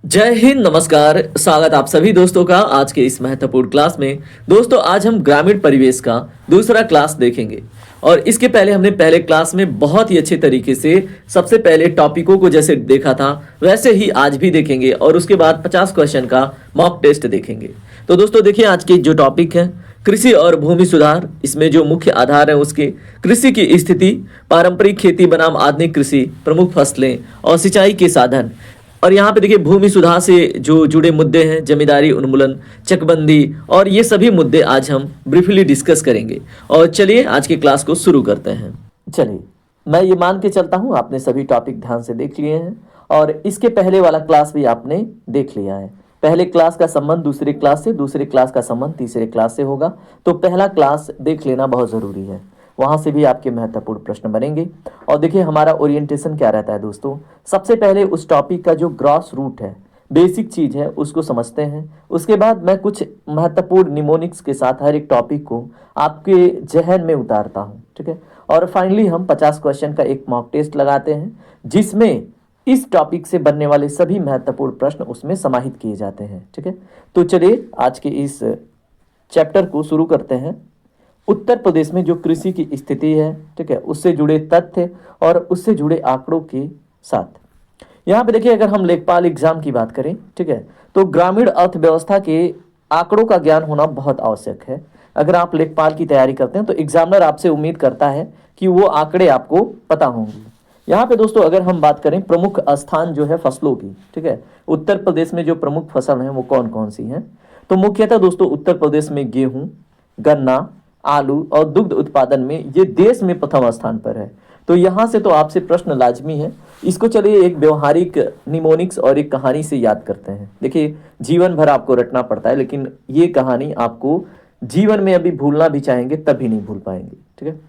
जय हिंद, नमस्कार। स्वागत आप सभी दोस्तों का आज के इस महत्वपूर्ण क्लास में। दोस्तों, आज हम ग्रामीण परिवेश का दूसरा क्लास देखेंगे। और इसके पहले हमने पहले क्लास में बहुत ही अच्छे तरीके से सबसे पहले टॉपिकों को जैसे देखा था वैसे ही आज भी देखेंगे और उसके बाद 50 क्वेश्चन का मॉक टेस्ट देखेंगे। तो दोस्तों देखिए, आज की जो टॉपिक है कृषि और भूमि सुधार। इसमें जो मुख्य आधार है उसके कृषि की स्थिति, पारंपरिक खेती बनाम आधुनिक कृषि, प्रमुख फसलें और सिंचाई के साधन। और यहाँ पे देखिए भूमि सुधार से जो जुड़े मुद्दे हैं, जमींदारी उन्मूलन, चकबंदी और ये सभी मुद्दे आज हम ब्रीफली डिस्कस करेंगे। और चलिए आज के क्लास को शुरू करते हैं। चलिए, मैं ये मान के चलता हूँ आपने सभी टॉपिक ध्यान से देख लिए हैं और इसके पहले वाला क्लास भी आपने देख लिया है। पहले क्लास का संबंध दूसरे क्लास से, दूसरे क्लास का संबंध तीसरे क्लास से होगा। तो पहला क्लास देख लेना बहुत ज़रूरी है, वहाँ से भी आपके महत्वपूर्ण प्रश्न बनेंगे। और देखिए हमारा ओरिएंटेशन क्या रहता है दोस्तों, सबसे पहले उस टॉपिक का जो ग्रॉस रूट है, बेसिक चीज़ है, उसको समझते हैं। उसके बाद मैं कुछ महत्वपूर्ण निमोनिक्स के साथ हर एक टॉपिक को आपके जहन में उतारता हूँ, ठीक है। और फाइनली हम 50 क्वेश्चन का एक मॉक टेस्ट लगाते हैं जिसमें इस टॉपिक से बनने वाले सभी महत्वपूर्ण प्रश्न उसमें समाहित किए जाते हैं, ठीक है। तो चलिए आज के इस चैप्टर को शुरू करते हैं। उत्तर प्रदेश में जो कृषि की स्थिति है, ठीक है, उससे जुड़े तथ्य और उससे जुड़े आंकड़ों के साथ। यहाँ पे देखिए, अगर हम लेखपाल एग्जाम की बात करें, ठीक है, तो ग्रामीण अर्थव्यवस्था के आंकड़ों का ज्ञान होना बहुत आवश्यक है। अगर आप लेखपाल की तैयारी करते हैं तो एग्जामिनर आपसे उम्मीद करता है कि वो आंकड़े आपको पता होंगे। यहाँ पे दोस्तों अगर हम बात करें प्रमुख स्थान जो है फसलों की, ठीक है, उत्तर प्रदेश में जो प्रमुख फसल हैं वो कौन कौन सी हैं, तो मुख्यतः दोस्तों उत्तर प्रदेश में गेहूं, गन्ना, आलू और दुग्ध उत्पादन में ये देश में प्रथम स्थान पर है। तो यहाँ से तो आपसे प्रश्न लाजमी है। इसको चलिए एक व्यवहारिक निमोनिक्स और एक कहानी से याद करते हैं। देखिए जीवन भर आपको रटना पड़ता है, लेकिन ये कहानी आपको जीवन में अभी भूलना भी चाहेंगे तब भी नहीं भूल पाएंगे, ठीक है।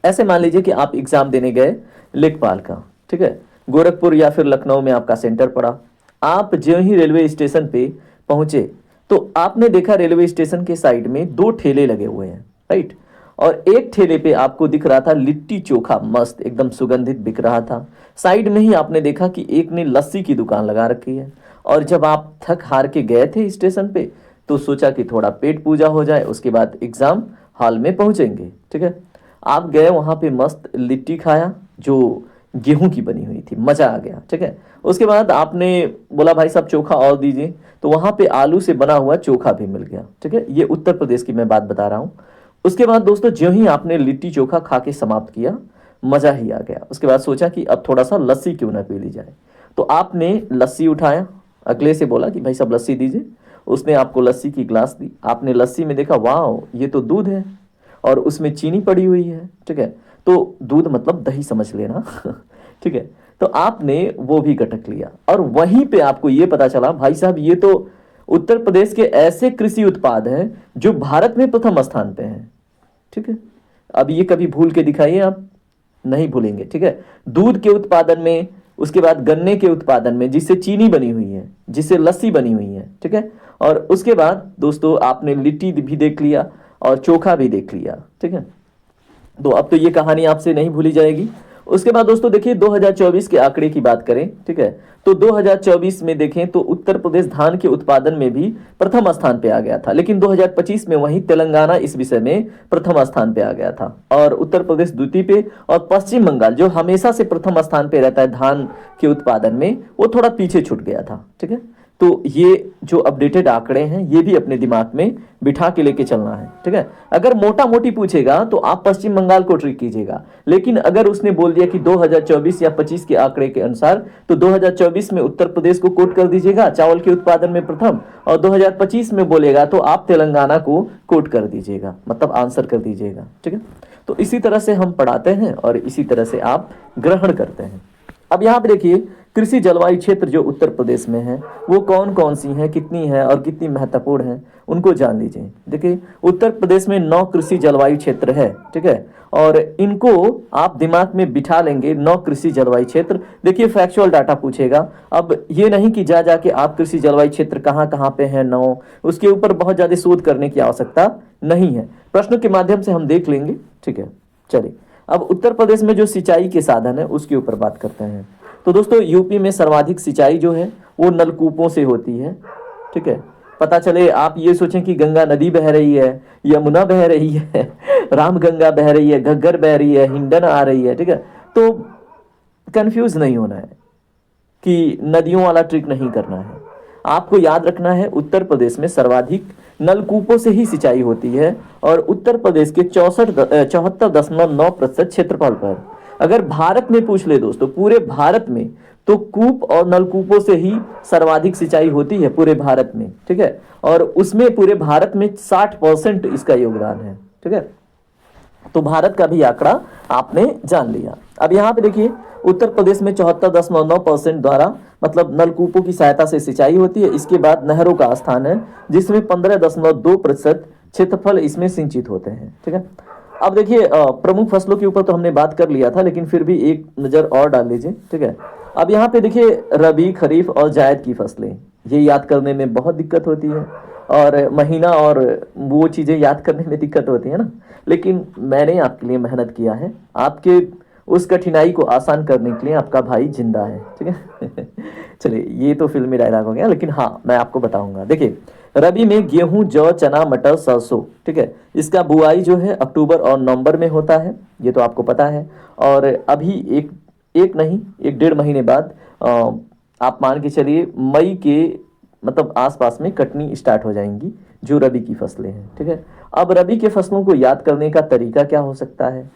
ऐसे मान लीजिए कि आप एग्जाम देने गए लेखपाल का, ठीक है, गोरखपुर या फिर लखनऊ में आपका सेंटर पड़ा। आप जो ही रेलवे स्टेशन पे पहुंचे तो आपने देखा रेलवे स्टेशन के साइड में 2 ठेले लगे हुए हैं, राइट। और एक ठेले पे आपको दिख रहा था लिट्टी चोखा मस्त एकदम सुगंधित बिक रहा था। साइड में ही आपने देखा कि एक ने लस्सी की दुकान लगा रखी है। और जब आप थक हार के गए थे स्टेशन पे तो सोचा कि थोड़ा पेट पूजा हो जाए, उसके बाद एग्जाम हॉल में पहुंचेंगे, ठीक है। आप गए वहां पे, मस्त लिट्टी खाया जो गेहूं की बनी हुई थी, मजा आ गया, ठीक है। उसके बाद आपने बोला भाई साहब चोखा और दीजिए, तो वहां पे आलू से बना हुआ चोखा भी मिल गया, ठीक है। ये उत्तर प्रदेश की मैं बात बता रहा हूँ। उसके बाद दोस्तों ज्यों ही आपने लिट्टी चोखा खा के समाप्त किया, मजा ही आ गया। उसके बाद सोचा कि अब थोड़ा सा लस्सी क्यों ना पी ली जाए, तो आपने लस्सी उठाया, अगले से बोला कि भाई साहब लस्सी दीजिए। उसने आपको लस्सी की गिलास दी। आपने लस्सी में देखा वाह ये तो दूध है और उसमें चीनी पड़ी हुई है, ठीक है। तो दूध मतलब दही समझ लेना ठीक है। तो आपने वो भी गटक लिया और वहीं पे आपको ये पता चला भाई साहब ये तो उत्तर प्रदेश के ऐसे कृषि उत्पाद हैं जो भारत में प्रथम स्थान पे हैं, ठीक है। अब ये कभी भूल के दिखाइए, आप नहीं भूलेंगे, ठीक है। दूध के उत्पादन में, उसके बाद गन्ने के उत्पादन में जिससे चीनी बनी हुई है, जिससे लस्सी बनी हुई है, ठीक है। और उसके बाद दोस्तों आपने लिट्टी भी देख लिया और चोखा भी देख लिया, ठीक है। तो अब तो ये कहानी आपसे नहीं भूली जाएगी। उसके बाद दोस्तों देखिए 2024 के आंकड़े की बात करें, ठीक है, तो 2024 में देखें तो उत्तर प्रदेश धान के उत्पादन में भी प्रथम स्थान पे आ गया था, लेकिन 2025 में वहीं तेलंगाना इस विषय में प्रथम स्थान पे आ गया था और उत्तर प्रदेश द्वितीय पे और पश्चिम बंगाल जो हमेशा से प्रथम स्थान पे रहता है धान के उत्पादन में, वो थोड़ा पीछे छूट गया था, ठीक है। तो ये जो अपडेटेड आंकड़े हैं ये भी अपने दिमाग में बिठा के लेके चलना है, ठीक है। अगर मोटा मोटी पूछेगा तो आप पश्चिम बंगाल को ट्रिक कीजिएगा, लेकिन अगर उसने बोल दिया कि 2024 या 25 के आंकड़े के अनुसार, तो 2024 में उत्तर प्रदेश को कोट कर दीजिएगा चावल के उत्पादन में प्रथम, और 2025 में बोलेगा तो आप तेलंगाना को कोट कर दीजिएगा, मतलब आंसर कर दीजिएगा, ठीक है। तो इसी तरह से हम पढ़ाते हैं और इसी तरह से आप ग्रहण करते हैं। अब यहाँ पे देखिए कृषि जलवायु क्षेत्र जो उत्तर प्रदेश में है वो कौन कौन सी हैं, कितनी है और कितनी महत्वपूर्ण है, उनको जान लीजिए। देखिए उत्तर प्रदेश में 9 कृषि जलवायु क्षेत्र है, ठीक है, और इनको आप दिमाग में बिठा लेंगे 9 कृषि जलवायु क्षेत्र। देखिए फैक्चुअल डाटा पूछेगा, अब ये नहीं कि जा जाके आप कृषि जलवायु क्षेत्र कहाँ कहाँ पे हैं 9, उसके ऊपर बहुत ज़्यादा शोध करने की आवश्यकता नहीं है, प्रश्नों के माध्यम से हम देख लेंगे, ठीक है। चलिए अब उत्तर प्रदेश में जो सिंचाई के साधन है उसके ऊपर बात करते हैं। तो दोस्तों यूपी में सर्वाधिक सिंचाई जो है वो नलकूपों से होती है। ठीक है, पता चले आप ये सोचें कि गंगा नदी बह रही है, यमुना बह रही है, रामगंगा बह रही है, घग्गर बह रही है, हिंडन आ रही है। ठीक है, तो कंफ्यूज नहीं होना है कि नदियों वाला ट्रिक नहीं करना है। आपको याद रखना है उत्तर प्रदेश में सर्वाधिक नलकूपों से ही सिंचाई होती है और उत्तर प्रदेश के 74.9% क्षेत्रफल पर। अगर भारत में पूछ ले दोस्तों, पूरे भारत में, तो कूप और नलकूपों से ही सर्वाधिक सिंचाई होती है पूरे भारत में। ठीक है, और उसमें पूरे भारत में 60% इसका योगदान है। ठीक है, तो भारत का भी आंकड़ा आपने जान लिया। अब यहाँ पे देखिए उत्तर प्रदेश में 74.9% द्वारा मतलब नलकूपों की सहायता से सिंचाई होती है। इसके बाद नहरों का स्थान है जिसमें 15.2% क्षेत्रफल इसमें सिंचित होते हैं। ठीक है, अब देखिए प्रमुख फसलों के ऊपर तो हमने बात कर लिया था, लेकिन फिर भी एक नज़र और डाल लीजिए। ठीक है, अब यहाँ पे देखिए रबी, खरीफ और जायद की फसलें, ये याद करने में बहुत दिक्कत होती है और महीना और वो चीज़ें याद करने में दिक्कत होती है ना, लेकिन मैंने आपके लिए मेहनत किया है, आपके उस कठिनाई को आसान करने के लिए आपका भाई जिंदा है। ठीक है चलिए ये तो फिल्मी डायलॉग हो गया, लेकिन हाँ मैं आपको बताऊंगा। देखिए रबी में गेहूं, जौ, चना, मटर, सरसों। ठीक है, इसका बुआई जो है अक्टूबर और नवंबर में होता है, ये तो आपको पता है। और अभी एक नहीं, 1-1.5 महीने बाद आप मान के चलिए मई के मतलब आसपास में कटनी स्टार्ट हो जाएंगी जो रबी की फसलें हैं। ठीक है, अब रबी के फसलों को याद करने का तरीका क्या हो सकता है,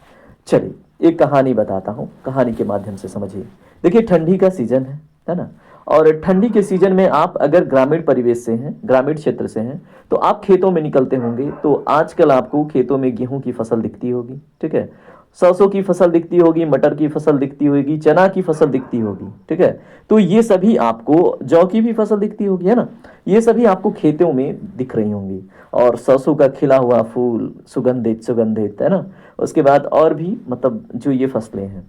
चलिए एक कहानी बताता हूँ, कहानी के माध्यम से समझिए। देखिए ठंडी का सीजन है ना, और ठंडी के सीजन में आप अगर ग्रामीण परिवेश से हैं, ग्रामीण क्षेत्र से हैं, तो आप खेतों में निकलते होंगे, तो आजकल आपको खेतों में गेहूं की फसल दिखती होगी। ठीक है, सरसों की फसल दिखती होगी, मटर की फसल दिखती होगी, चना की फसल दिखती होगी। ठीक है, तो ये सभी आपको, जौ की भी फसल दिखती होगी, है ना, ये सभी आपको खेतों में दिख रही होंगी। और सरसों का खिला हुआ फूल सुगंधित सुगंधित, है ना, उसके बाद और भी मतलब जो ये फसलें हैं।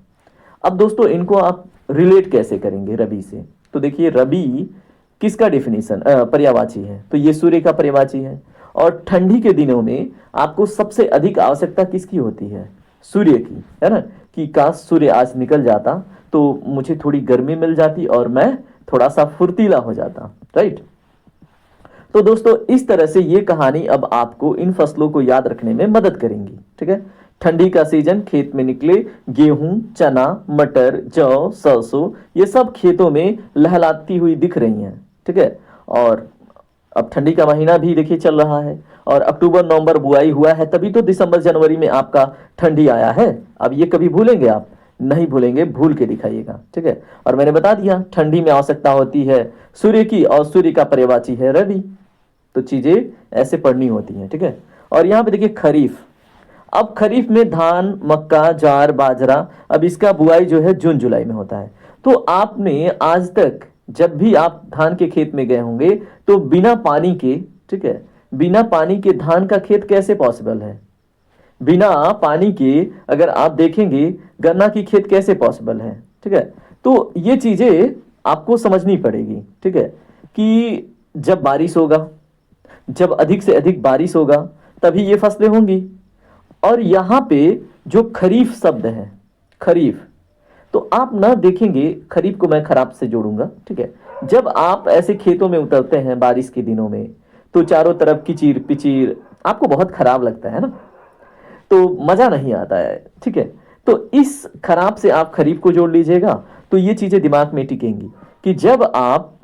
अब दोस्तों इनको आप रिलेट कैसे करेंगे रबी से, तो देखिए रबी किसका डेफिनेशन पर्यायवाची है, तो ये सूर्य का पर्यायवाची है। और ठंडी के दिनों में आपको सबसे अधिक आवश्यकता किसकी होती है, सूर्य की, है ना, कि काश सूर्य आज निकल जाता तो मुझे थोड़ी गर्मी मिल जाती और मैं थोड़ा सा फुर्तीला हो जाता। राइट, तो दोस्तों इस तरह से ये कहानी अब आपको इन फसलों को याद रखने में मदद करेंगी। ठीक है, ठंडी का सीजन, खेत में निकले गेहूं, चना, मटर, जौ, सरसों, ये सब खेतों में लहलाती हुई दिख रही हैं। ठीक है, और अब ठंडी का महीना भी देखिए चल रहा है और अक्टूबर नवंबर बुआई हुआ है, तभी तो दिसंबर जनवरी में आपका ठंडी आया है। अब ये कभी भूलेंगे आप, नहीं भूलेंगे, भूल के दिखाइएगा। ठीक है, और मैंने बता दिया ठंडी में आवश्यकता होती है सूर्य की और सूर्य का पर्यायवाची है रबी, तो चीजें ऐसे पढ़नी होती हैं। ठीक है, और यहाँ पे देखिए खरीफ, अब खरीफ में धान, मक्का, ज्वार, बाजरा, अब इसका बुआई जो है जून जुलाई में होता है। तो आपने आज तक जब भी आप धान के खेत में गए होंगे तो बिना पानी के, ठीक है, बिना पानी के धान का खेत कैसे पॉसिबल है, बिना पानी के अगर आप देखेंगे गन्ना की खेत कैसे पॉसिबल है। ठीक है, तो ये चीजें आपको समझनी पड़ेगी। ठीक है, कि जब बारिश होगा, जब अधिक से अधिक बारिश होगा तभी ये फसलें होंगी। और यहाँ पे जो खरीफ शब्द है, खरीफ, तो आप ना देखेंगे, खरीफ को मैं खराब से जोड़ूंगा। ठीक है, जब आप ऐसे खेतों में उतरते हैं बारिश के दिनों में तो चारों तरफ किचिर पिचिर, आपको बहुत खराब लगता है ना, तो मजा नहीं आता है। ठीक है, तो इस खराब से आप खरीफ को जोड़ लीजिएगा तो ये चीजें दिमाग में टिकेंगी कि जब आप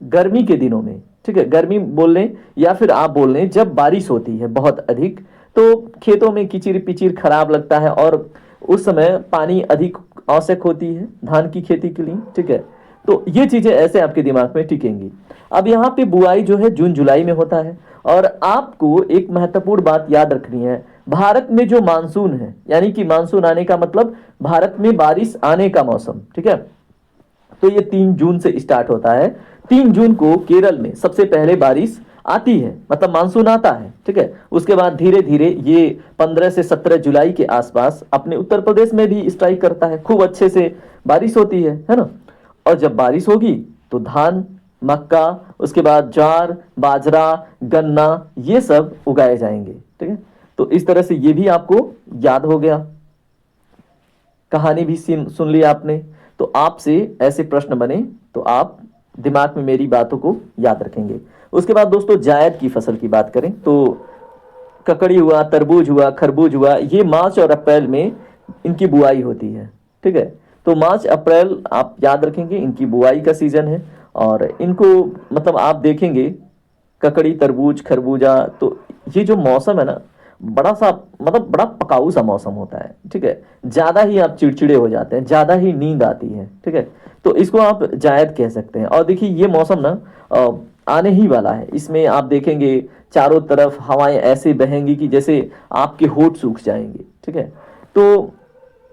गर्मी के दिनों में, ठीक है, गर्मी बोल लें या फिर आप बोल लें जब बारिश होती है बहुत अधिक, तो खेतों में किचिर पिचिर खराब लगता है और उस समय पानी अधिक आवश्यक होती है धान की खेती के लिए। ठीक है, तो ये चीजें ऐसे आपके दिमाग में टिकेंगी। अब यहाँ पे बुआई जो है जून जुलाई में होता है और आपको एक महत्वपूर्ण बात याद रखनी है, भारत में जो मानसून है, यानी कि मानसून आने का मतलब भारत में बारिश आने का मौसम। ठीक है, तो ये 3 जून से स्टार्ट होता है। 3 जून को केरल में सबसे पहले बारिश आती है, मतलब मानसून आता है। ठीक है, उसके बाद धीरे धीरे ये 15 से 17 जुलाई के आसपास अपने उत्तर प्रदेश में भी स्ट्राइक करता है, खूब अच्छे से बारिश होती है ना। और जब बारिश होगी तो धान, मक्का, उसके बाद ज्वार, बाजरा, गन्ना, ये सब उगाए जाएंगे। ठीक है, तो इस तरह से ये भी आपको याद हो गया, कहानी भी सुन ली आपने। तो आपसे ऐसे प्रश्न बने तो आप दिमाग में मेरी बातों को याद रखेंगे। उसके बाद दोस्तों जायद की फसल की बात करें तो ककड़ी हुआ, तरबूज हुआ, खरबूज हुआ, ये मार्च और अप्रैल में इनकी बुआई होती है। ठीक है, तो मार्च अप्रैल आप याद रखेंगे इनकी बुआई का सीजन है। और इनको मतलब आप देखेंगे ककड़ी, तरबूज, खरबूजा, तो ये जो मौसम है ना, बड़ा सा मतलब बड़ा पकाऊ सा मौसम होता है। ठीक है, ज्यादा ही आप चिड़चिड़े हो जाते हैं, ज्यादा ही नींद आती है। ठीक है, तो इसको आप जायद कह सकते हैं। और देखिए ये मौसम ना आने ही वाला है। इसमें आप देखेंगे चारों तरफ हवाएं ऐसे बहेंगी कि जैसे आपके होंठ सूख जाएंगे। ठीक है, तो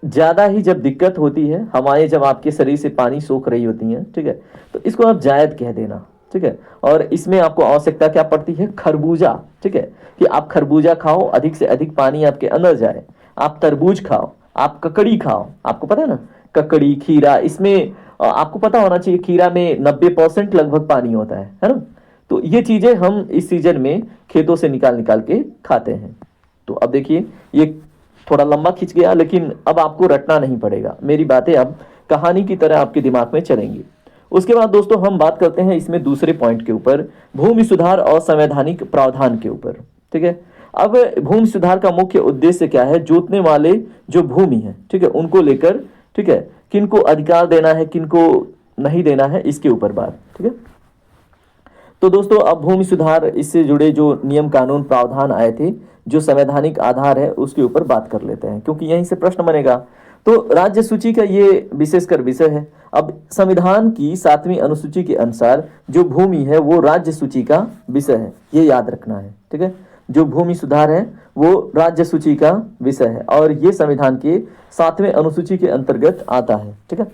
ज्यादा ही जब दिक्कत होती है, हवाएं जब आपके शरीर से पानी सोख रही होती हैं, ठीक है, तो इसको आप जायद कह देना। ठीक है, और इसमें आपको आवश्यकता क्या पड़ती है? खरबूजा। ठीक है, कि आप खरबूजा खाओ, अधिक से अधिक पानी आपके अंदर जाए। आप तरबूज खाओ, आप ककड़ी खाओ, आपको पता है ना, ककड़ी, खीरा, इसमें आपको पता होना चाहिए खीरा में 90% लगभग पानी होता है ना। तो ये चीजें हम इस सीजन में खेतों से निकाल निकाल के खाते हैं। तो अब देखिए ये थोड़ा लंबा खिंच गया, लेकिन अब आपको रटना नहीं पड़ेगा, मेरी बातें अब कहानी की तरह आपके दिमाग में चलेंगी। उसके बाद दोस्तों हम बात करते हैं इसमें दूसरे पॉइंट के ऊपर, भूमि सुधार और संवैधानिक प्रावधान के ऊपर। ठीक है, अब भूमि सुधार का मुख्य उद्देश्य क्या है? जोतने वाले जो भूमि है, ठीक है, उनको लेकर, ठीक है, किनको अधिकार देना है, किनको नहीं देना है, इसके ऊपर बात। ठीक है, तो दोस्तों अब भूमि सुधार, इससे जुड़े जो नियम कानून प्रावधान आए थे, जो संवैधानिक आधार है, उसके ऊपर बात कर लेते हैं, क्योंकि यहीं से प्रश्न बनेगा। तो राज्य सूची का ये विशेषकर विषय है। अब संविधान की 7वीं अनुसूची के अनुसार जो भूमि है वो राज्य सूची का विषय है, ये याद रखना है। ठीक है, जो भूमि सुधार है वो राज्य सूची का विषय है और ये संविधान के 7वें अनुसूची के अंतर्गत आता है। ठीक है,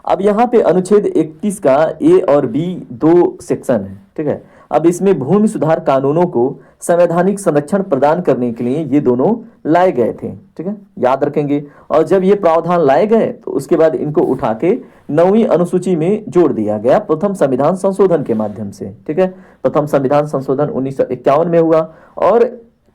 अब यहाँ पे अनुच्छेद 31 का ए और बी दो सेक्शन है। ठीक है, अब इसमें भूमि सुधार कानूनों को संवैधानिक संरक्षण प्रदान करने के लिए ये दोनों लाए गए थे। ठीक है, याद रखेंगे। और जब ये प्रावधान लाए गए तो उसके बाद इनको उठा के 9वीं अनुसूची में जोड़ दिया गया प्रथम संविधान संशोधन के माध्यम से। ठीक है, प्रथम संविधान संशोधन 1951 में हुआ। और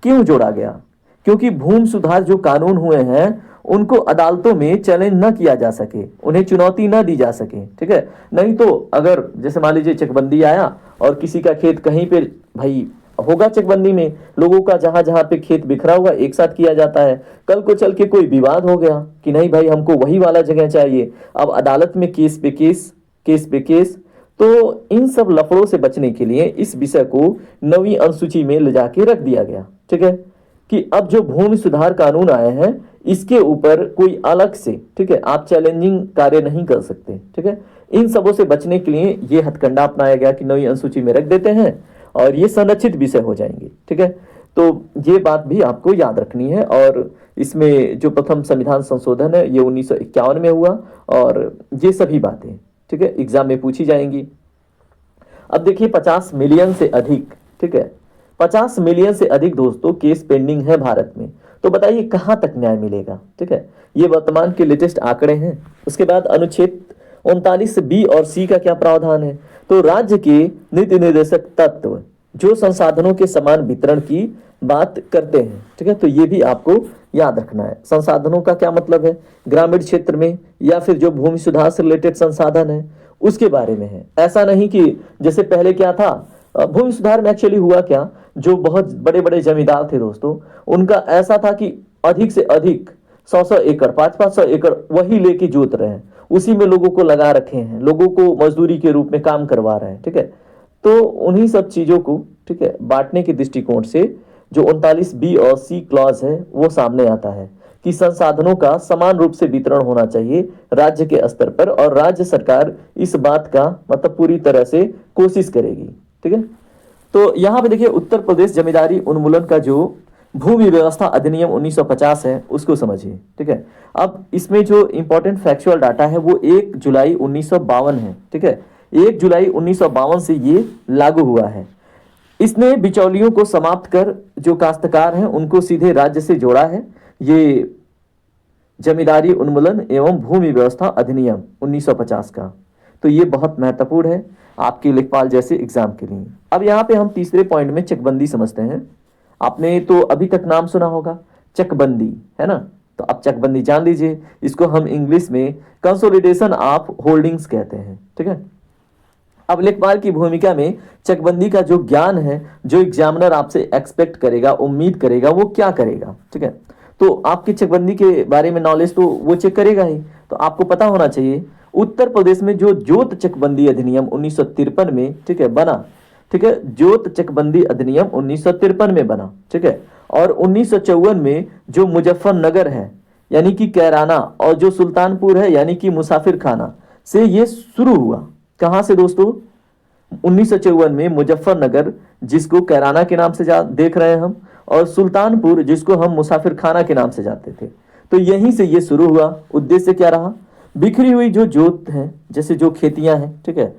क्यों जोड़ा गया? क्योंकि भूमि सुधार जो कानून हुए हैं उनको अदालतों में चैलेंज न किया जा सके, उन्हें चुनौती न दी जा सके। ठीक है, नहीं तो अगर जैसे मान लीजिए चकबंदी आया और किसी का खेत कहीं पे, भाई होगा चकबंदी में लोगों का जहां जहां पे खेत बिखरा हुआ एक साथ किया जाता है, कल को चल के कोई विवाद हो गया कि नहीं भाई हमको वही वाला जगह चाहिए, अब अदालत में केस पे केस, केस पे केस। तो इन सब लफड़ों से बचने के लिए इस विषय को 9वीं अनुसूची में ले जाके रख दिया गया। ठीक है, कि अब जो भूमि सुधार कानून आए हैं इसके ऊपर कोई अलग से, ठीक है, आप चैलेंजिंग कार्य नहीं कर सकते। ठीक है, इन सबों से बचने के लिए ये हथकंडा अपनाया गया कि 9वीं अनुसूची में रख देते हैं और ये संरक्षित विषय हो जाएंगे। ठीक है, तो ये बात भी आपको याद रखनी है। और इसमें जो प्रथम संविधान संशोधन है ये 1951 में हुआ और ये सभी बातें, ठीक है, एग्जाम में पूछी जाएंगी। अब देखिए 50 मिलियन से अधिक, ठीक है, 50 मिलियन से अधिक दोस्तों केस पेंडिंग है भारत में। तो बताइए कहां तक न्याय मिलेगा? ठीक है, ये वर्तमान के लेटेस्ट आंकड़े हैं। उसके बाद अनुच्छेद 39 बी और सी का क्या प्रावधान है? तो राज्य के नीति निर्देशक तत्व जो संसाधनों के समान वितरण की बात करते हैं। ठीक है, तो ये भी आपको याद रखना है। संसाधनों का क्या मतलब है? ग्रामीण क्षेत्र में या फिर जो भूमि सुधार से रिलेटेड संसाधन है उसके बारे में है। ऐसा नहीं कि जैसे पहले क्या था, भूमि सुधार में एक्चुअली हुआ क्या, जो बहुत बड़े बड़े जमींदार थे दोस्तों, उनका ऐसा था कि अधिक से अधिक 100-100 एकड़, 500-500 एकड़ वही लेके जोत रहे हैं, उसी में लोगों को लगा रखे हैं, लोगों को मजदूरी के रूप में काम करवा रहे हैं। ठीक है, तो उन्हीं सब चीजों को, ठीक है, बांटने के दृष्टिकोण से जो 39 बी और सी क्लॉज है वो सामने आता है कि संसाधनों का समान रूप से वितरण होना चाहिए राज्य के स्तर पर और राज्य सरकार इस बात का मतलब पूरी तरह से कोशिश करेगी। ठीक है, तो यहाँ पे देखिए उत्तर प्रदेश जमींदारी उन्मूलन का जो भूमि व्यवस्था अधिनियम 1950 है उसको समझिए। ठीक है, अब इसमें जो इंपॉर्टेंट फैक्चुअल डाटा है वो 1 जुलाई 1952 है। ठीक है, 1 जुलाई 1952 से ये लागू हुआ है। इसने बिचौलियों को समाप्त कर जो काश्तकार हैं उनको सीधे राज्य से जोड़ा है। ये जमींदारी उन्मूलन एवं भूमि व्यवस्था अधिनियम 1950 का, तो ये बहुत महत्वपूर्ण है आपके लेखपाल जैसे एग्जाम के लिए। अब यहाँ पे हम तीसरे पॉइंट में चकबंदी समझते हैं। आपने तो अभी तक नाम सुना होगा चकबंदी, है ना, तो आप चकबंदी जान लीजिए, इसको हम इंग्लिश में कंसोलिडेशन ऑफ होल्डिंग्स कहते हैं। ठीक है, अब लेखपाल की भूमिका में चकबंदी का जो ज्ञान है, जो एग्जामिनर आपसे एक्सपेक्ट करेगा, उम्मीद करेगा, वो क्या करेगा। ठीक है, तो आपकी चकबंदी के बारे में नॉलेज तो वो चेक करेगा ही, तो आपको पता होना चाहिए उत्तर प्रदेश में जो जोत चकबंदी अधिनियम 1953 में, ठीक है, बना। ठीक है, जोत चकबंदी अधिनियम 1953 में बना। ठीक है, और 1954 में जो मुजफ्फरनगर है यानी कि कैराना, और जो सुल्तानपुर है यानी कि मुसाफिर खाना से ये शुरू हुआ। कहां से दोस्तों? 1954 में मुजफ्फरनगर, जिसको कैराना के नाम से देख रहे हैं हम, और सुल्तानपुर, जिसको हम मुसाफिर खाना के नाम से जानते थे। तो यहीं से ये शुरू हुआ। उद्देश्य क्या रहा? बिखरी हुई जो जोत है, जैसे जो खेतियां हैं, ठीक है,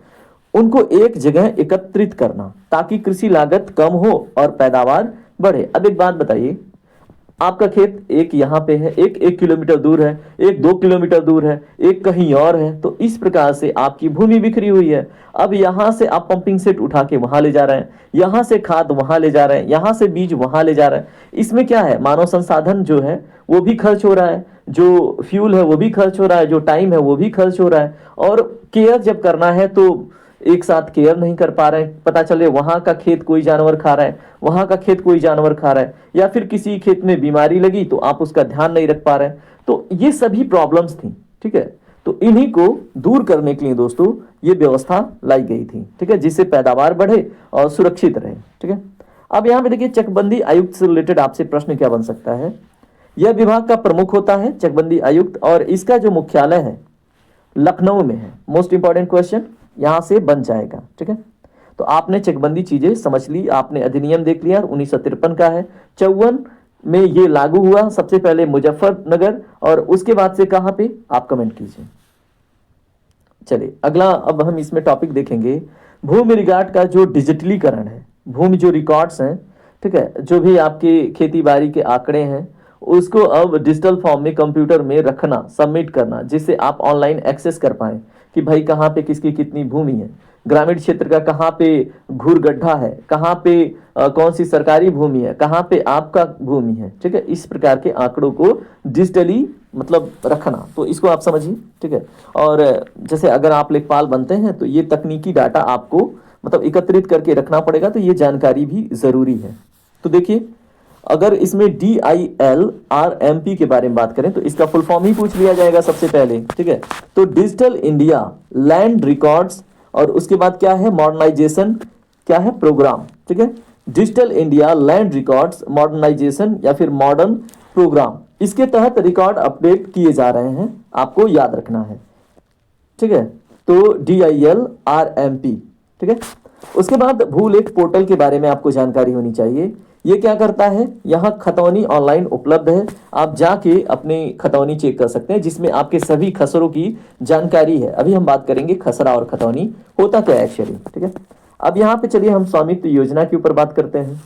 उनको एक जगह एकत्रित करना ताकि कृषि लागत कम हो और पैदावार बढ़े। अब एक बात बताइए, आपका खेत एक यहाँ पे है, एक 1 किलोमीटर दूर है, एक 2 किलोमीटर दूर है, एक कहीं और है, तो इस प्रकार से आपकी भूमि बिखरी हुई है। अब यहाँ से आप पंपिंग सेट उठा के वहां ले जा रहे हैं, यहाँ से खाद वहां ले जा रहे हैं, यहाँ से बीज वहां ले जा रहे हैं। इसमें क्या है? मानव संसाधन जो है वो भी खर्च हो रहा है, जो फ्यूल है वो भी खर्च हो रहा है, जो टाइम है वो भी खर्च हो रहा है, और केयर जब करना है तो एक साथ केयर नहीं कर पा रहे हैं। पता चले वहां का खेत कोई जानवर खा रहा है, वहां का खेत कोई जानवर खा रहा है, या फिर किसी खेत में बीमारी लगी तो आप उसका ध्यान नहीं रख पा रहे हैं। तो ये सभी प्रॉब्लम्स थी। ठीक है, तो इन्हीं को दूर करने के लिए दोस्तों ये व्यवस्था लाई गई थी। ठीक है, जिससे पैदावार बढ़े और सुरक्षित रहे। ठीक है, अब यहाँ पे देखिए चकबंदी आयुक्त से रिलेटेड आपसे प्रश्न क्या बन सकता है। यह विभाग का प्रमुख होता है चकबंदी आयुक्त, और इसका जो मुख्यालय है लखनऊ में है। मोस्ट इंपॉर्टेंट क्वेश्चन यहां से बन जाएगा। ठीक है, तो आपने चकबंदी चीजें समझ ली, आपने अधिनियम देख लिया, 1953 का है। 54 में ये लागू हुआ, सबसे पहले मुजफ्फरनगर, और उसके बाद से कहां पे, आप कमेंट कीजिए। चलिए अगला, अब हम इसमें टॉपिक देखेंगे भूमि रिकॉर्ड का जो डिजिटलीकरण है। भूमि जो रिकॉर्ड्स हैं, ठीक है, जो भी आपके खेती बाड़ी के आंकड़े हैं, उसको अब डिजिटल फॉर्म में कंप्यूटर में रखना, सबमिट करना, जिससे आप ऑनलाइन एक्सेस कर पाए कि भाई कहाँ पे किसकी कितनी भूमि है, ग्रामीण क्षेत्र का कहाँ पे घूर गड्ढा है, कहाँ पे कौन सी सरकारी भूमि है, कहाँ पे आपका भूमि है। ठीक है, इस प्रकार के आंकड़ों को डिजिटली मतलब रखना, तो इसको आप समझिए। ठीक है, और जैसे अगर आप लेखपाल बनते हैं तो ये तकनीकी डाटा आपको मतलब एकत्रित करके रखना पड़ेगा, तो ये जानकारी भी जरूरी है। तो देखिए, अगर इसमें DILRMP के बारे में बात करें तो इसका फुल फॉर्म ही पूछ लिया जाएगा सबसे पहले। ठीक है, तो डिजिटल इंडिया लैंड रिकॉर्ड्स, और उसके बाद क्या है, मॉडर्नाइजेशन, क्या है, प्रोग्राम। ठीक है, digital India land records modernisation या फिर मॉडर्न प्रोग्राम, इसके तहत रिकॉर्ड अपडेट किए जा रहे हैं, आपको याद रखना है। ठीक है, तो DILRMP। ठीक है, उसके बाद भूलेख पोर्टल के बारे में आपको जानकारी होनी चाहिए। ये क्या करता है, यहाँ खतौनी ऑनलाइन उपलब्ध है, आप जाके अपनी खतौनी चेक कर सकते हैं, जिसमें आपके सभी खसरों की जानकारी है। अभी हम बात करेंगे खसरा और खतौनी होता क्या है एक्चुअली। ठीक है, अब यहाँ पे चलिए हम स्वामित्व योजना के ऊपर बात करते हैं।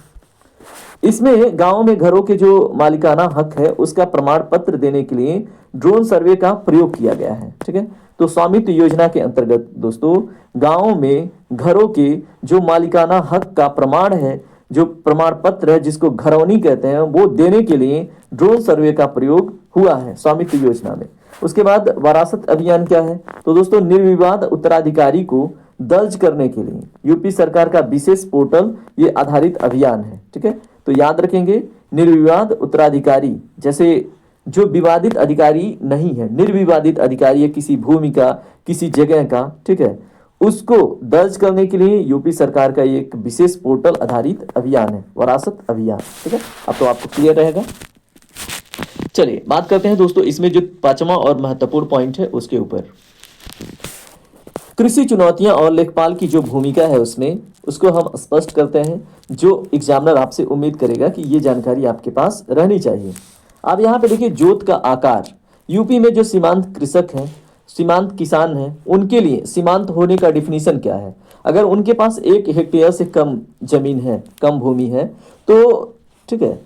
इसमें गांव में घरों के जो मालिकाना हक है उसका प्रमाण पत्र देने के लिए ड्रोन सर्वे का प्रयोग किया गया है। ठीक है, तो स्वामित्व योजना के अंतर्गत दोस्तों गांव में घरों के जो मालिकाना हक का प्रमाण है, जो प्रमाण पत्र है, जिसको घरौनी कहते हैं, वो देने के लिए ड्रोन सर्वे का प्रयोग हुआ है स्वामित्व योजना में। उसके बाद वरासत अभियान क्या है, तो दोस्तों निर्विवाद उत्तराधिकारी को दर्ज करने के लिए यूपी सरकार का विशेष पोर्टल ये आधारित अभियान है। ठीक है, तो याद रखेंगे निर्विवाद उत्तराधिकारी, जैसे जो विवादित अधिकारी नहीं है, निर्विवादित अधिकारी है किसी भूमि का, किसी जगह का, ठीक है, उसको दर्ज करने के लिए यूपी सरकार का एक विशेष पोर्टल आधारित अभियान है, वरासत अभियान। ठीक है, अब तो आपको क्लियर रहेगा। चलिए बात करते हैं दोस्तों इसमें जो पांचवा और महत्वपूर्ण पॉइंट है उसके ऊपर, कृषि चुनौतियां और लेखपाल की जो भूमिका है उसमें, उसको हम स्पष्ट करते हैं, जो एग्जामिनर आपसे उम्मीद करेगा कि ये जानकारी आपके पास रहनी चाहिए। अब यहाँ पे देखिए जोत का आकार, यूपी में जो सीमांत कृषक हैं, सीमांत किसान हैं, उनके लिए सीमांत होने का डिफिनीशन क्या है। अगर उनके पास 1 हेक्टेयर से कम जमीन है, कम भूमि है, तो ठीक है,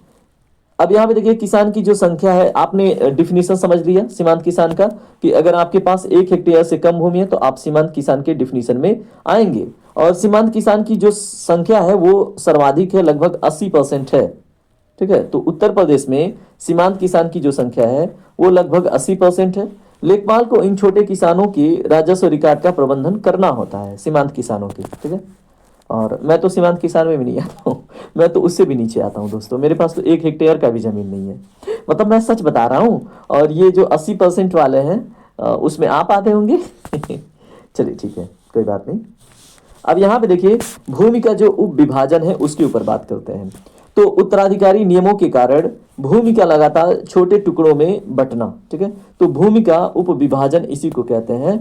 अब यहाँ पे देखिए किसान की जो संख्या है, आपने डिफिनीशन समझ लिया सीमांत किसान का, कि अगर आपके पास 1 हेक्टेयर से कम भूमि है तो आप सीमांत किसान के डिफिनीशन में आएंगे। और सीमांत किसान की जो संख्या है वो सर्वाधिक है, लगभग 80% है। ठीक है। तो उत्तर प्रदेश में सीमांत किसान की जो संख्या है वो लगभग 80% है। लेखपाल को इन छोटे किसानों के राजस्व रिकॉर्ड का प्रबंधन करना होता है, सीमांत किसानों के, ठीक है। और मैं तो सीमांत किसान में भी नहीं आता हूँ, मैं तो उससे भी नीचे आता हूँ दोस्तों। मेरे पास तो 1 हेक्टेयर का भी जमीन नहीं है, मतलब मैं सच बता रहा हूँ। और ये जो 80% वाले हैं उसमें आप आते होंगे। चलिए ठीक है, कोई बात नहीं। अब यहाँ पे देखिए भूमि का जो उप विभाजन है उसके ऊपर बात करते हैं। तो उत्तराधिकारी नियमों के कारण भूमि का लगातार छोटे टुकड़ों में बंटना, ठीक है। तो भूमि का उप विभाजन इसी को कहते हैं।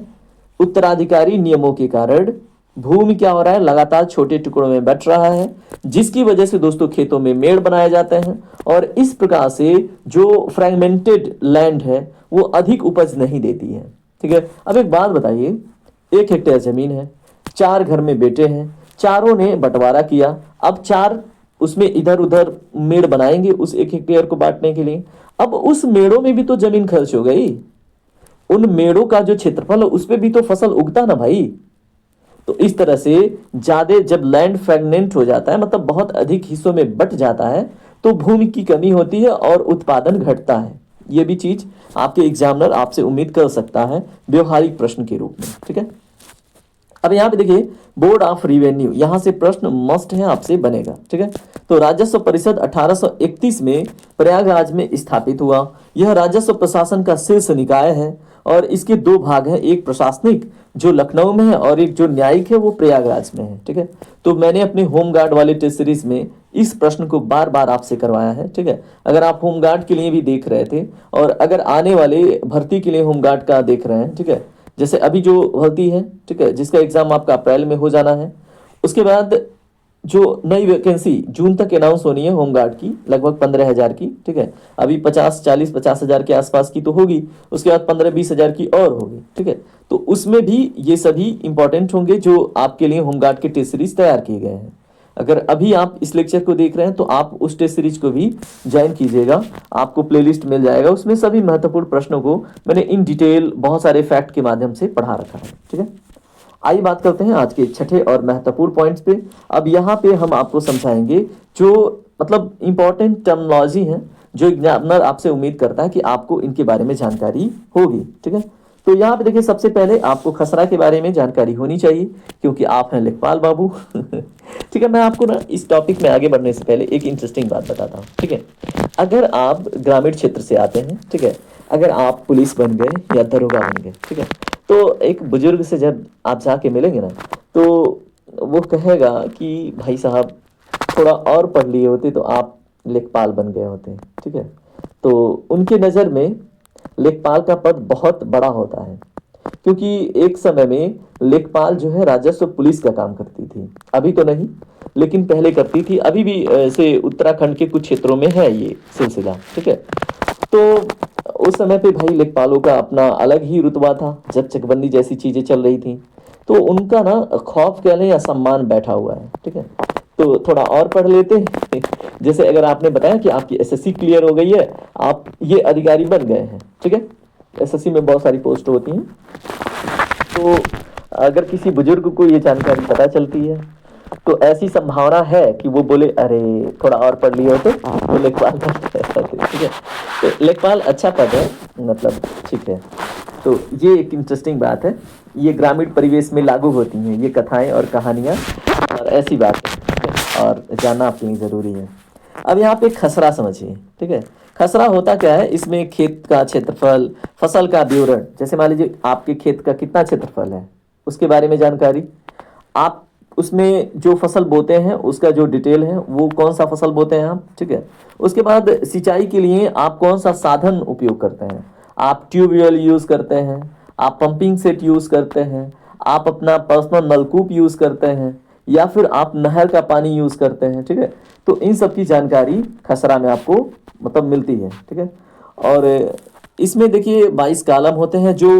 उत्तराधिकारी नियमों के कारण भूमि क्या हो रहा है, लगातार छोटे टुकड़ों में बंट रहा है, जिसकी वजह से दोस्तों खेतों में मेड़ बनाए जाते हैं। और इस प्रकार से जो फ्रैगमेंटेड लैंड है वो अधिक उपज नहीं देती है, ठीक है। अब एक बात बताइए, 1 हेक्टेयर जमीन है, 4 घर में बेटे हैं, चारों ने बंटवारा किया, अब 4 उसमें इधर उधर मेड़ बनाएंगे उस 1 हेक्टेयर को बांटने के लिए। अब उस मेड़ों में भी तो जमीन खर्च हो गई, उन मेड़ों का जो क्षेत्रफल है उस पे भी तो फसल उगता ना भाई। तो इस तरह से ज्यादा जब लैंड फ्रैगमेंट हो जाता है, मतलब बहुत अधिक हिस्सों में बंट जाता है, तो भूमि की कमी होती है और उत्पादन घटता है। ये भी चीज आपके एग्जामिनर आपसे उम्मीद कर सकता है व्यवहारिक प्रश्न के रूप में, ठीक है। अब यहाँ पे देखिए बोर्ड ऑफ रिवेन्यू, यहाँ से प्रश्न मस्ट है आपसे बनेगा, ठीक है। तो राजस्व परिषद 1831 में प्रयागराज में स्थापित हुआ। यह राजस्व प्रशासन का शीर्ष निकाय है और इसके 2 भाग हैं, एक प्रशासनिक जो लखनऊ में है और एक जो न्यायिक है वो प्रयागराज में है, ठीक है। तो मैंने अपने होमगार्ड वाले टेस्ट सीरीज में इस प्रश्न को बार बार आपसे करवाया है, ठीक है। अगर आप होमगार्ड के लिए भी देख रहे थे और अगर आने वाले भर्ती के लिए होमगार्ड का देख रहे हैं, ठीक है, जैसे अभी जो भर्ती है, ठीक है, जिसका एग्जाम आपका अप्रैल में हो जाना है, उसके बाद जो नई वैकेंसी जून तक अनाउंस होनी है होमगार्ड की, लगभग 15,000 की, ठीक है। अभी 50,000 के आसपास की तो होगी, उसके बाद 15-20 हज़ार की और होगी, ठीक है। तो उसमें भी ये सभी इंपॉर्टेंट होंगे जो आपके लिए होमगार्ड के टेस्ट सीरीज तैयार किए गए हैं। अगर अभी आप इस लेक्चर को देख रहे हैं तो आप उस टेस्ट सीरीज को भी ज्वाइन कीजिएगा, आपको प्लेलिस्ट मिल जाएगा, उसमें सभी महत्वपूर्ण प्रश्नों को मैंने इन डिटेल बहुत सारे फैक्ट के माध्यम से पढ़ा रखा है, ठीक है। आइए बात करते हैं आज के छठे और महत्वपूर्ण पॉइंट्स पे। अब यहाँ पे हम आपको समझाएंगे जो मतलब इंपॉर्टेंट टर्मिनोलॉजी है जो एग्जामिनर आपसे उम्मीद करता है कि आपको इनके बारे में जानकारी होगी, ठीक है। तो यहाँ पे देखिए सबसे पहले आपको खसरा के बारे में जानकारी होनी चाहिए क्योंकि आप हैं लेखपाल बाबू। ठीक है, मैं आपको ना इस टॉपिक में आगे बढ़ने से पहले एक इंटरेस्टिंग बात बताता हूँ, ठीक है। अगर आप ग्रामीण क्षेत्र से आते हैं, ठीक है, अगर आप पुलिस बन गए या दरोगा बन गए, ठीक है, तो एक बुजुर्ग से जब आप जाके मिलेंगे ना तो वो कहेगा कि भाई साहब थोड़ा और पढ़ लिए होते तो आप लेखपाल बन गए होते, ठीक है। तो उनके नज़र में लेखपाल का पद बहुत बड़ा होता है क्योंकि एक समय में लेखपाल जो है राजस्व पुलिस का काम करती थी, अभी तो नहीं लेकिन पहले करती थी, अभी भी ऐसे उत्तराखंड के कुछ क्षेत्रों में है ये सिलसिला, ठीक है। तो उस समय पे भाई लेखपालों का अपना अलग ही रुतबा था, जब चकबंदी जैसी चीजें चल रही थी तो उनका ना खौफ कह लें या सम्मान बैठा हुआ है, ठीक है। तो थोड़ा और पढ़ लेते हैं। जैसे अगर आपने बताया कि आपकी एसएससी क्लियर हो गई है, आप ये अधिकारी बन गए हैं, ठीक है, एसएससी में बहुत सारी पोस्ट होती हैं, तो अगर किसी बुजुर्ग को ये जानकारी पता चलती है तो ऐसी संभावना है कि वो बोले अरे थोड़ा और पढ़ लिए होते तो लेखपाल बन गए होते, ठीक है। तो लेखपाल अच्छा पद है, मतलब ठीक है। तो ये एक इंटरेस्टिंग बात है, ये ग्रामीण परिवेश में लागू होती हैं ये कथाएं और कहानियां, और ऐसी बात है और जानना आपके लिए ज़रूरी है। अब यहाँ पे खसरा समझिए, ठीक है। खसरा होता क्या है, इसमें खेत का क्षेत्रफल, फसल का विवरण, जैसे मान लीजिए आपके खेत का कितना क्षेत्रफल है उसके बारे में जानकारी, आप उसमें जो फसल बोते हैं उसका जो डिटेल है, वो कौन सा फसल बोते हैं आप, ठीक है। उसके बाद सिंचाई के लिए आप कौन सा साधन उपयोग करते हैं, आप ट्यूबवेल यूज़ करते हैं, आप पंपिंग सेट यूज़ करते हैं, आप अपना पर्सनल नलकूप यूज़ करते हैं या फिर आप नहर का पानी यूज़ करते हैं, ठीक है। तो इन सब की जानकारी खसरा में आपको मतलब मिलती है, ठीक है। और इसमें देखिए 22 कालम होते हैं जो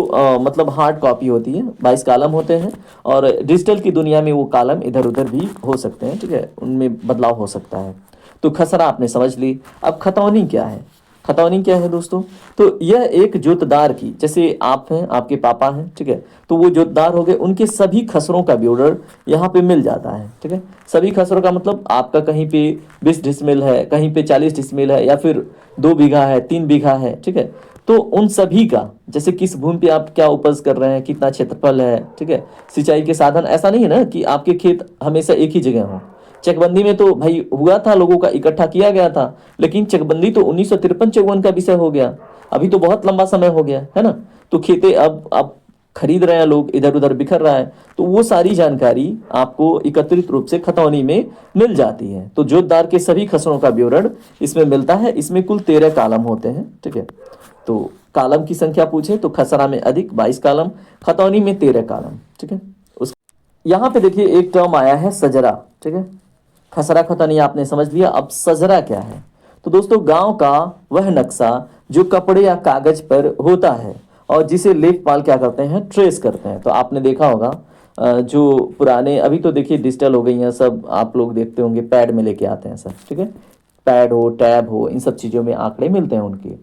मतलब हार्ड कॉपी होती है, 22 कालम होते हैं और डिजिटल की दुनिया में वो कालम इधर उधर भी हो सकते हैं, ठीक है, उनमें बदलाव हो सकता है। तो खसरा आपने समझ ली। अब खतौनी क्या है, खतौनी क्या है दोस्तों? तो यह एक जोतदार की, जैसे आप हैं, आपके पापा हैं, ठीक है, तो वो जोतदार हो गए, उनके सभी खसरों का ब्योरर यहाँ पे मिल जाता है, ठीक है। सभी खसरों का मतलब आपका कहीं पे 20 डिसमिल है, कहीं पे 40 डिसमिल है, या फिर 2 बीघा है, 3 बीघा है, ठीक है। तो उन सभी का, जैसे किस भूमि पे आप क्या उपज कर रहे हैं, कितना क्षेत्रफल है, ठीक है, सिंचाई के साधन, ऐसा नहीं है ना कि आपके खेत हमेशा एक ही जगह हो। चकबंदी में तो भाई हुआ था, लोगों का इकट्ठा किया गया था, लेकिन चकबंदी तो 1953-54 का विषय हो गया, अभी तो बहुत लंबा समय हो गया है ना। तो खेते अब खरीद रहे हैं लोग, इधर उधर बिखर रहा है, तो वो सारी जानकारी आपको एकत्रित रूप से खतौनी में मिल जाती है। तो जोतदार के सभी खसरों का विवरण इसमें मिलता है। इसमें कुल 13 कॉलम होते हैं, ठीक है। तो कॉलम की संख्या पूछे तो खसरा में अधिक 22 कॉलम, खतौनी में 13 कॉलम, ठीक है। उस यहाँ पे देखिए एक टर्म आया है सजरा, ठीक है। खसरा खतौनी आपने समझ लिया, अब सजरा क्या है? तो दोस्तों गांव का वह नक्शा जो कपड़े या कागज पर होता है और जिसे लेखपाल क्या करते हैं, ट्रेस करते हैं। तो आपने देखा होगा जो पुराने, अभी तो देखिए डिजिटल हो गई हैं सब, आप लोग देखते होंगे पैड में लेके आते हैं सब, ठीक है। पैड हो, टैब हो, इन सब चीज़ों में आंकड़े मिलते हैं उनके।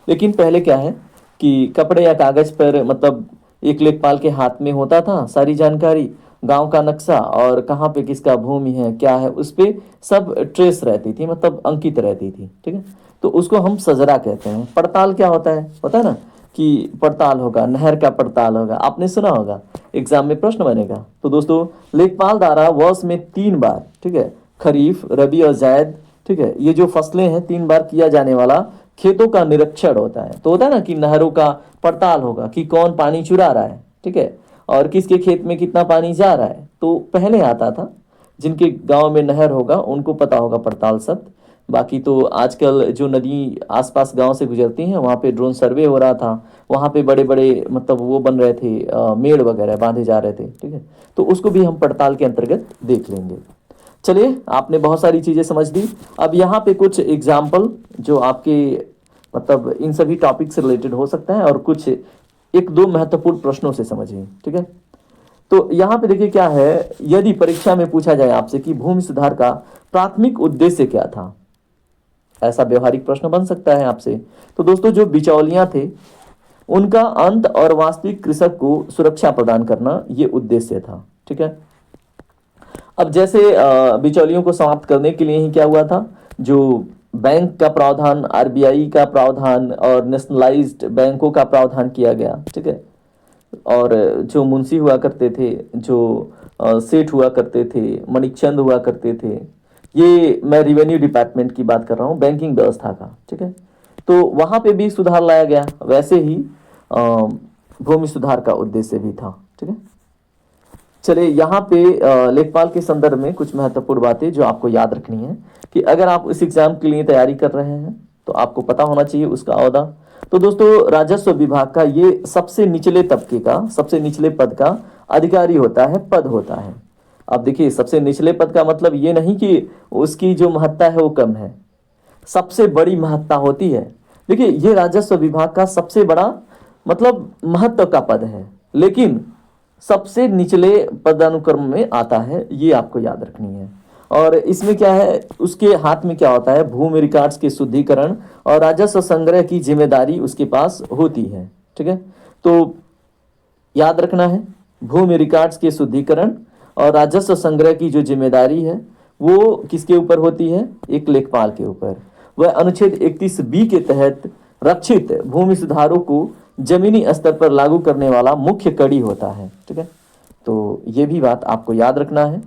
लेकिन पहले क्या है कि कपड़े या कागज पर, मतलब एक लेखपाल के हाथ में होता था सारी जानकारी, गांव का नक्शा और कहाँ पे किसका भूमि है, क्या है, उस पे सब ट्रेस रहती थी, मतलब अंकित रहती थी, ठीक है। तो उसको हम सजरा कहते हैं। पड़ताल क्या होता है, पता है ना, कि पड़ताल होगा, नहर का पड़ताल होगा, आपने सुना होगा, एग्जाम में प्रश्न बनेगा। तो दोस्तों लेखपाल द्वारा वर्ष में 3 बार, ठीक है, खरीफ, रबी और जायद, ठीक है, ये जो फसलें हैं 3 बार किया जाने वाला खेतों का निरीक्षण होता है। तो होता है ना कि नहरों का पड़ताल होगा कि कौन पानी चुरा रहा है, ठीक है, और किसके खेत में कितना पानी जा रहा है। तो पहले आता था, जिनके गांव में नहर होगा उनको पता होगा पड़ताल शब्द। बाकी तो आजकल जो नदी आसपास गांव से गुजरती हैं वहाँ पे ड्रोन सर्वे हो रहा था, वहाँ पे बड़े बड़े मतलब वो बन रहे थे, मेड़ वगैरह बांधे जा रहे थे, ठीक है। तो उसको भी हम पड़ताल के अंतर्गत देख लेंगे। चलिए, आपने बहुत सारी चीज़ें समझ ली। अब यहाँ पे कुछ एग्जाम्पल जो आपके मतलब इन सभी टॉपिक से रिलेटेड हो सकता है, और कुछ 1-2 महत्वपूर्ण प्रश्नों से समझिए, ठीक है। तो यहाँ पे देखिए क्या है, यदि परीक्षा में पूछा जाए आपसे कि भूमि सुधार का प्राथमिक उद्देश्य क्या था, ऐसा व्यवहारिक प्रश्न बन सकता है आपसे। तो दोस्तों जो बिचौलियां थे उनका अंत और वास्तविक कृषक को सुरक्षा प्रदान करना, ये उद्देश्य था, ठीक है। अब जैसे बिचौलियों को समाप्त करने के लिए ही क्या हुआ था, जो बैंक का प्रावधान, आरबीआई का प्रावधान और नेशनलाइज्ड बैंकों का प्रावधान किया गया, ठीक है। और जो मुंशी हुआ करते थे, जो सेठ हुआ करते थे, मणिकचंद हुआ करते थे, ये मैं रिवेन्यू डिपार्टमेंट की बात कर रहा हूँ, बैंकिंग व्यवस्था का, ठीक है। तो वहाँ पे भी सुधार लाया गया, वैसे ही भूमि सुधार का उद्देश्य भी था, ठीक है। चलिए यहाँ पे लेखपाल के संदर्भ में कुछ महत्वपूर्ण बातें जो आपको याद रखनी है, कि अगर आप इस एग्जाम के लिए तैयारी कर रहे हैं तो आपको पता होना चाहिए उसका ओहदा। तो दोस्तों राजस्व विभाग का ये सबसे निचले तबके का, सबसे निचले पद का अधिकारी होता है, पद होता है। अब देखिए सबसे निचले पद का मतलब ये नहीं कि उसकी जो महत्ता है वो कम है, सबसे बड़ी महत्ता होती है। देखिए ये राजस्व विभाग का सबसे बड़ा मतलब महत्व का पद है, लेकिन सबसे निचले पदानुक्रम में आता है, ये आपको याद रखनी है। और इसमें क्या है, उसके हाथ में क्या होता है, भूमि रिकॉर्ड्स के शुद्धिकरण और राजस्व संग्रह की जिम्मेदारी उसके पास होती है, ठीक है। तो याद रखना है, भूमि रिकॉर्ड्स के शुद्धिकरण और राजस्व संग्रह की जो जिम्मेदारी है वो किसके ऊपर होती है, एक लेखपाल के ऊपर। वह अनुच्छेद 31B के तहत रक्षित भूमि सुधारों को जमीनी स्तर पर लागू करने वाला मुख्य कड़ी होता है, ठीक है। तो ये भी बात आपको याद रखना है।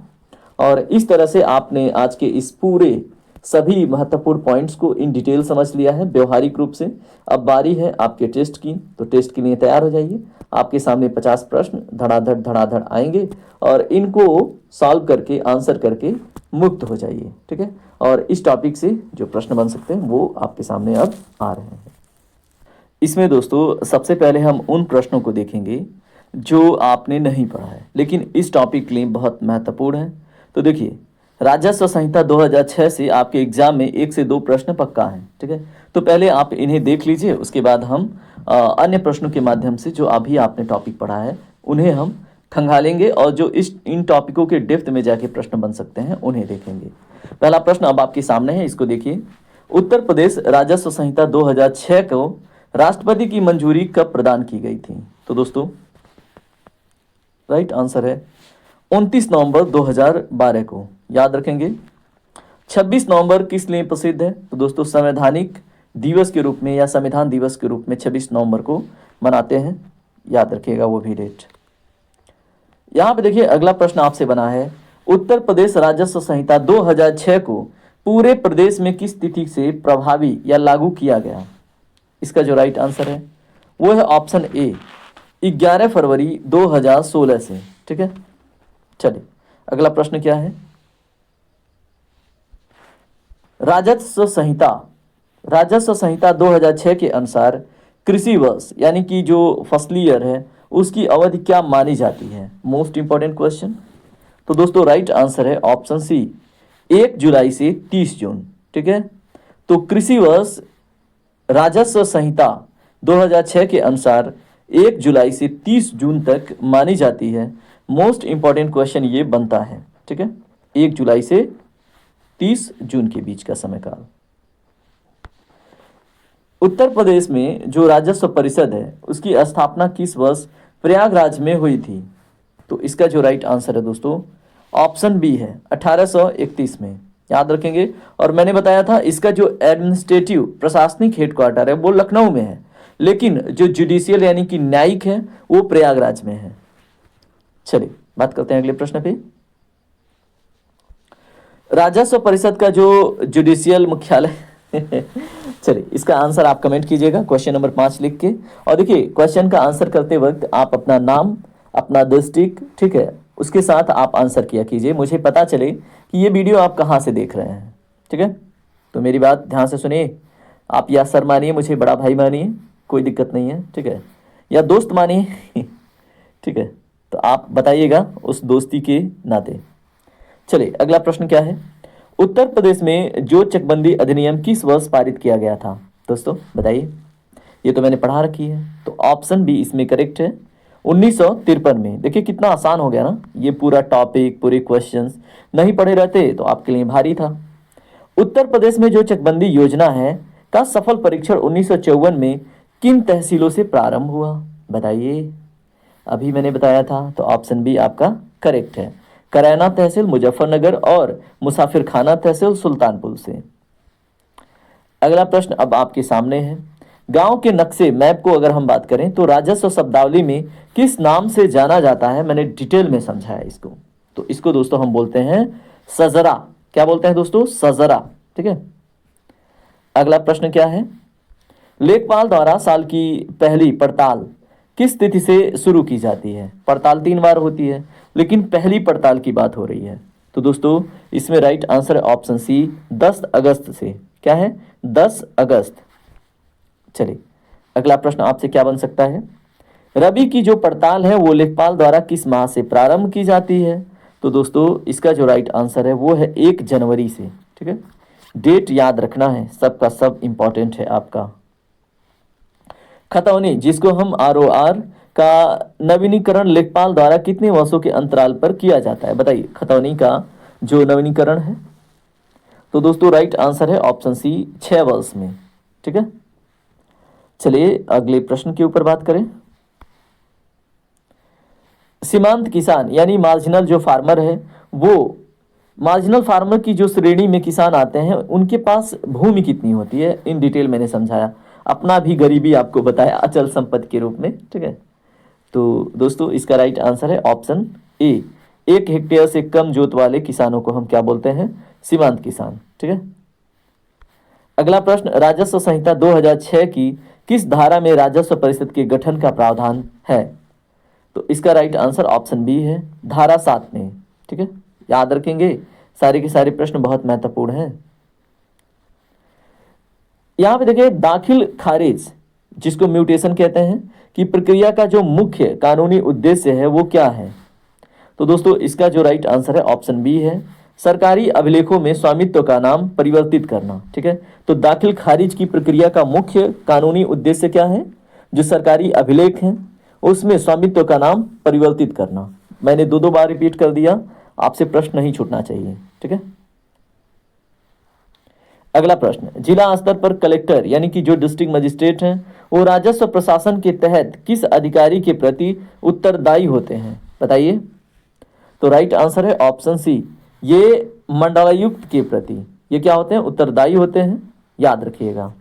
और इस तरह से आपने आज के इस पूरे सभी महत्वपूर्ण पॉइंट्स को इन डिटेल समझ लिया है व्यवहारिक रूप से। अब बारी है आपके टेस्ट की, तो टेस्ट के लिए तैयार हो जाइए। आपके सामने 50 प्रश्न धड़ाधड़ आएंगे और इनको सॉल्व करके, आंसर करके मुक्त हो जाइए, ठीक है। और इस टॉपिक से जो प्रश्न बन सकते हैं वो आपके सामने अब आ रहे हैं। इसमें दोस्तों सबसे पहले हम उन प्रश्नों को देखेंगे जो आपने नहीं पढ़ा है लेकिन इस टॉपिक के लिए बहुत महत्वपूर्ण है। तो देखिए, राजस्व संहिता 2006 से आपके एग्जाम में 1 से 2 प्रश्न पक्का हैं, ठीक है। तो पहले आप इन्हें देख लीजिए, उसके बाद हम अन्य प्रश्नों के माध्यम से जो अभी आपने टॉपिक पढ़ा है उन्हें हम खंगालेंगे और जो इन टॉपिकों के डेप्थ में जाके प्रश्न बन सकते हैं उन्हें देखेंगे। पहला प्रश्न अब आपके सामने है, इसको देखिए। उत्तर प्रदेश राजस्व संहिता 2006 को राष्ट्रपति की मंजूरी कब प्रदान की गई थी? तो दोस्तों राइट आंसर है 29 नवंबर 2012 को। याद रखेंगे। 26 नवंबर किस लिए प्रसिद्ध है? तो दोस्तों संवैधानिक दिवस के रूप में या संविधान दिवस के रूप में 26 नवंबर को मनाते हैं। याद रखिएगा वो भी डेट। यहाँ पे देखिए अगला प्रश्न आपसे बना है, उत्तर प्रदेश राजस्व संहिता 2006 को पूरे प्रदेश में किस तिथि से प्रभावी या लागू किया गया? इसका जो राइट आंसर है वो है ऑप्शन ए 11 फरवरी 2016 से। ठीक है, चलिए अगला प्रश्न क्या है? राजस्व संहिता 2006 के अनुसार कृषि वर्ष यानी कि जो फसली ईयर है उसकी अवधि क्या मानी जाती है? Most important question. तो दोस्तों राइट आंसर है ऑप्शन सी 1 जुलाई से 30 जून। ठीक है, तो कृषि वर्ष राजस्व संहिता 2006 के अनुसार 1 जुलाई से 30 जून तक मानी जाती है। मोस्ट इंपॉर्टेंट क्वेश्चन ये बनता है। ठीक है, 1 जुलाई से 30 जून के बीच का समय काल। उत्तर प्रदेश में जो राजस्व परिषद है उसकी स्थापना किस वर्ष प्रयागराज में हुई थी? तो इसका जो राइट आंसर है दोस्तों ऑप्शन बी है 1831 में। याद रखेंगे। और मैंने बताया था इसका जो एडमिनिस्ट्रेटिव प्रशासनिक हेडक्वार्टर है वो लखनऊ में है, लेकिन जो जुडिशियल यानी कि न्यायिक है वो प्रयागराज में है। चलिए बात करते हैं अगले प्रश्न पे। राजस्व परिषद का जो जुडिशियल मुख्यालय चलिए इसका आंसर आप कमेंट कीजिएगा क्वेश्चन नंबर 5 लिख के। और देखिए क्वेश्चन का आंसर करते वक्त आप अपना नाम, अपना डिस्ट्रिक्ट, ठीक है, उसके साथ आप आंसर किया कीजिए, मुझे पता चले कि ये वीडियो आप कहाँ से देख रहे हैं। ठीक है, तो मेरी बात ध्यान से सुनिए। आप या सर मानिए, मुझे बड़ा भाई मानिए, कोई दिक्कत नहीं है। ठीक है, या दोस्त मानिए ठीक है, तो आप बताइएगा उस दोस्ती के नाते। चलिए अगला प्रश्न क्या है? उत्तर प्रदेश में जो चकबंदी अधिनियम किस वर्ष पारित किया गया था? दोस्तों बताइए। ये तो मैंने पढ़ा रखी है, तो ऑप्शन बी इसमें करेक्ट है 1953 में। देखिए कितना आसान हो गया ना, ये पूरा टॉपिक, पूरे क्वेश्चंस नहीं पढ़े रहते तो आपके लिए भारी था। उत्तर प्रदेश में जो चकबंदी योजना है का सफल परीक्षण 1954 में किन तहसीलों से प्रारंभ हुआ? बताइए। अभी मैंने बताया था, तो ऑप्शन बी आपका करेक्ट है। करैना तहसील मुजफ्फरनगर और मुसाफिर खाना तहसील सुल्तानपुर से। अगला प्रश्न अब आपके सामने है। गांव के नक्शे मैप को अगर हम बात करें तो राजस्व शब्दावली में किस नाम से जाना जाता है? मैंने डिटेल में समझाया इसको। तो इसको दोस्तों हम बोलते हैं सजरा। क्या बोलते हैं दोस्तों? सजरा। ठीक है, अगला प्रश्न क्या है? लेखपाल द्वारा साल की पहली पड़ताल किस तिथि से शुरू की जाती है? पड़ताल 3 बार होती है, लेकिन पहली पड़ताल की बात हो रही है। तो दोस्तों इसमें राइट आंसर है ऑप्शन सी 10 अगस्त से। क्या है? 10 अगस्त। चलिए अगला प्रश्न आपसे क्या बन सकता है? रबी की जो पड़ताल है वो लेखपाल द्वारा किस माह से प्रारंभ की जाती है? तो दोस्तों इसका जो राइट आंसर है वो है 1 जनवरी से। ठीक है, डेट याद रखना है, सबका सब इंपॉर्टेंट है आपका। खतौनी जिसको हम ROR का नवीनीकरण लेखपाल द्वारा कितने वर्षों के अंतराल पर किया जाता है? बताइए खतौनी का जो नवीनीकरण है। तो दोस्तों राइट आंसर है ऑप्शन सी 6 वर्ष में। ठीक है, चलिए अगले प्रश्न के ऊपर बात करें। सीमांत किसान यानी मार्जिनल जो फार्मर है, वो मार्जिनल फार्मर की जो श्रेणी में किसान आते हैं उनके पास भूमि कितनी होती है? इन डिटेल मैंने समझाया, अपना भी गरीबी आपको बताया अचल संपत्ति के रूप में। ठीक है, तो दोस्तों इसका राइट आंसर है ऑप्शन ए 1 हेक्टेयर से कम जोत वाले किसानों को हम क्या बोलते हैं? सीमांत किसान। ठीक है, अगला प्रश्न राजस्व संहिता 2006 की किस धारा में राजस्व परिषद के गठन का प्रावधान है? तो इसका राइट आंसर ऑप्शन बी है धारा 7 में। ठीक है, याद रखेंगे, सारे के सारे प्रश्न बहुत महत्वपूर्ण हैं। यहां पे देखिए दाखिल खारिज जिसको म्यूटेशन कहते हैं कि प्रक्रिया का जो मुख्य कानूनी उद्देश्य है वो क्या है? तो दोस्तों इसका जो राइट आंसर है ऑप्शन बी है सरकारी अभिलेखों में स्वामित्व का नाम परिवर्तित करना। ठीक है, तो दाखिल खारिज की प्रक्रिया का मुख्य कानूनी उद्देश्य क्या है? जो सरकारी अभिलेख हैं उसमें स्वामित्व का नाम परिवर्तित करना। मैंने 2 बार रिपीट कर दिया, आपसे प्रश्न नहीं छूटना चाहिए। ठीक है, अगला प्रश्न, जिला स्तर पर कलेक्टर यानी कि जो डिस्ट्रिक्ट मजिस्ट्रेट हैं वो राजस्व प्रशासन के तहत किस अधिकारी के प्रति उत्तरदायी होते हैं, बताइए। तो राइट आंसर है ऑप्शन सी, ये मंडलायुक्त के प्रति ये क्या होते हैं, उत्तरदायी होते हैं। याद रखिएगा,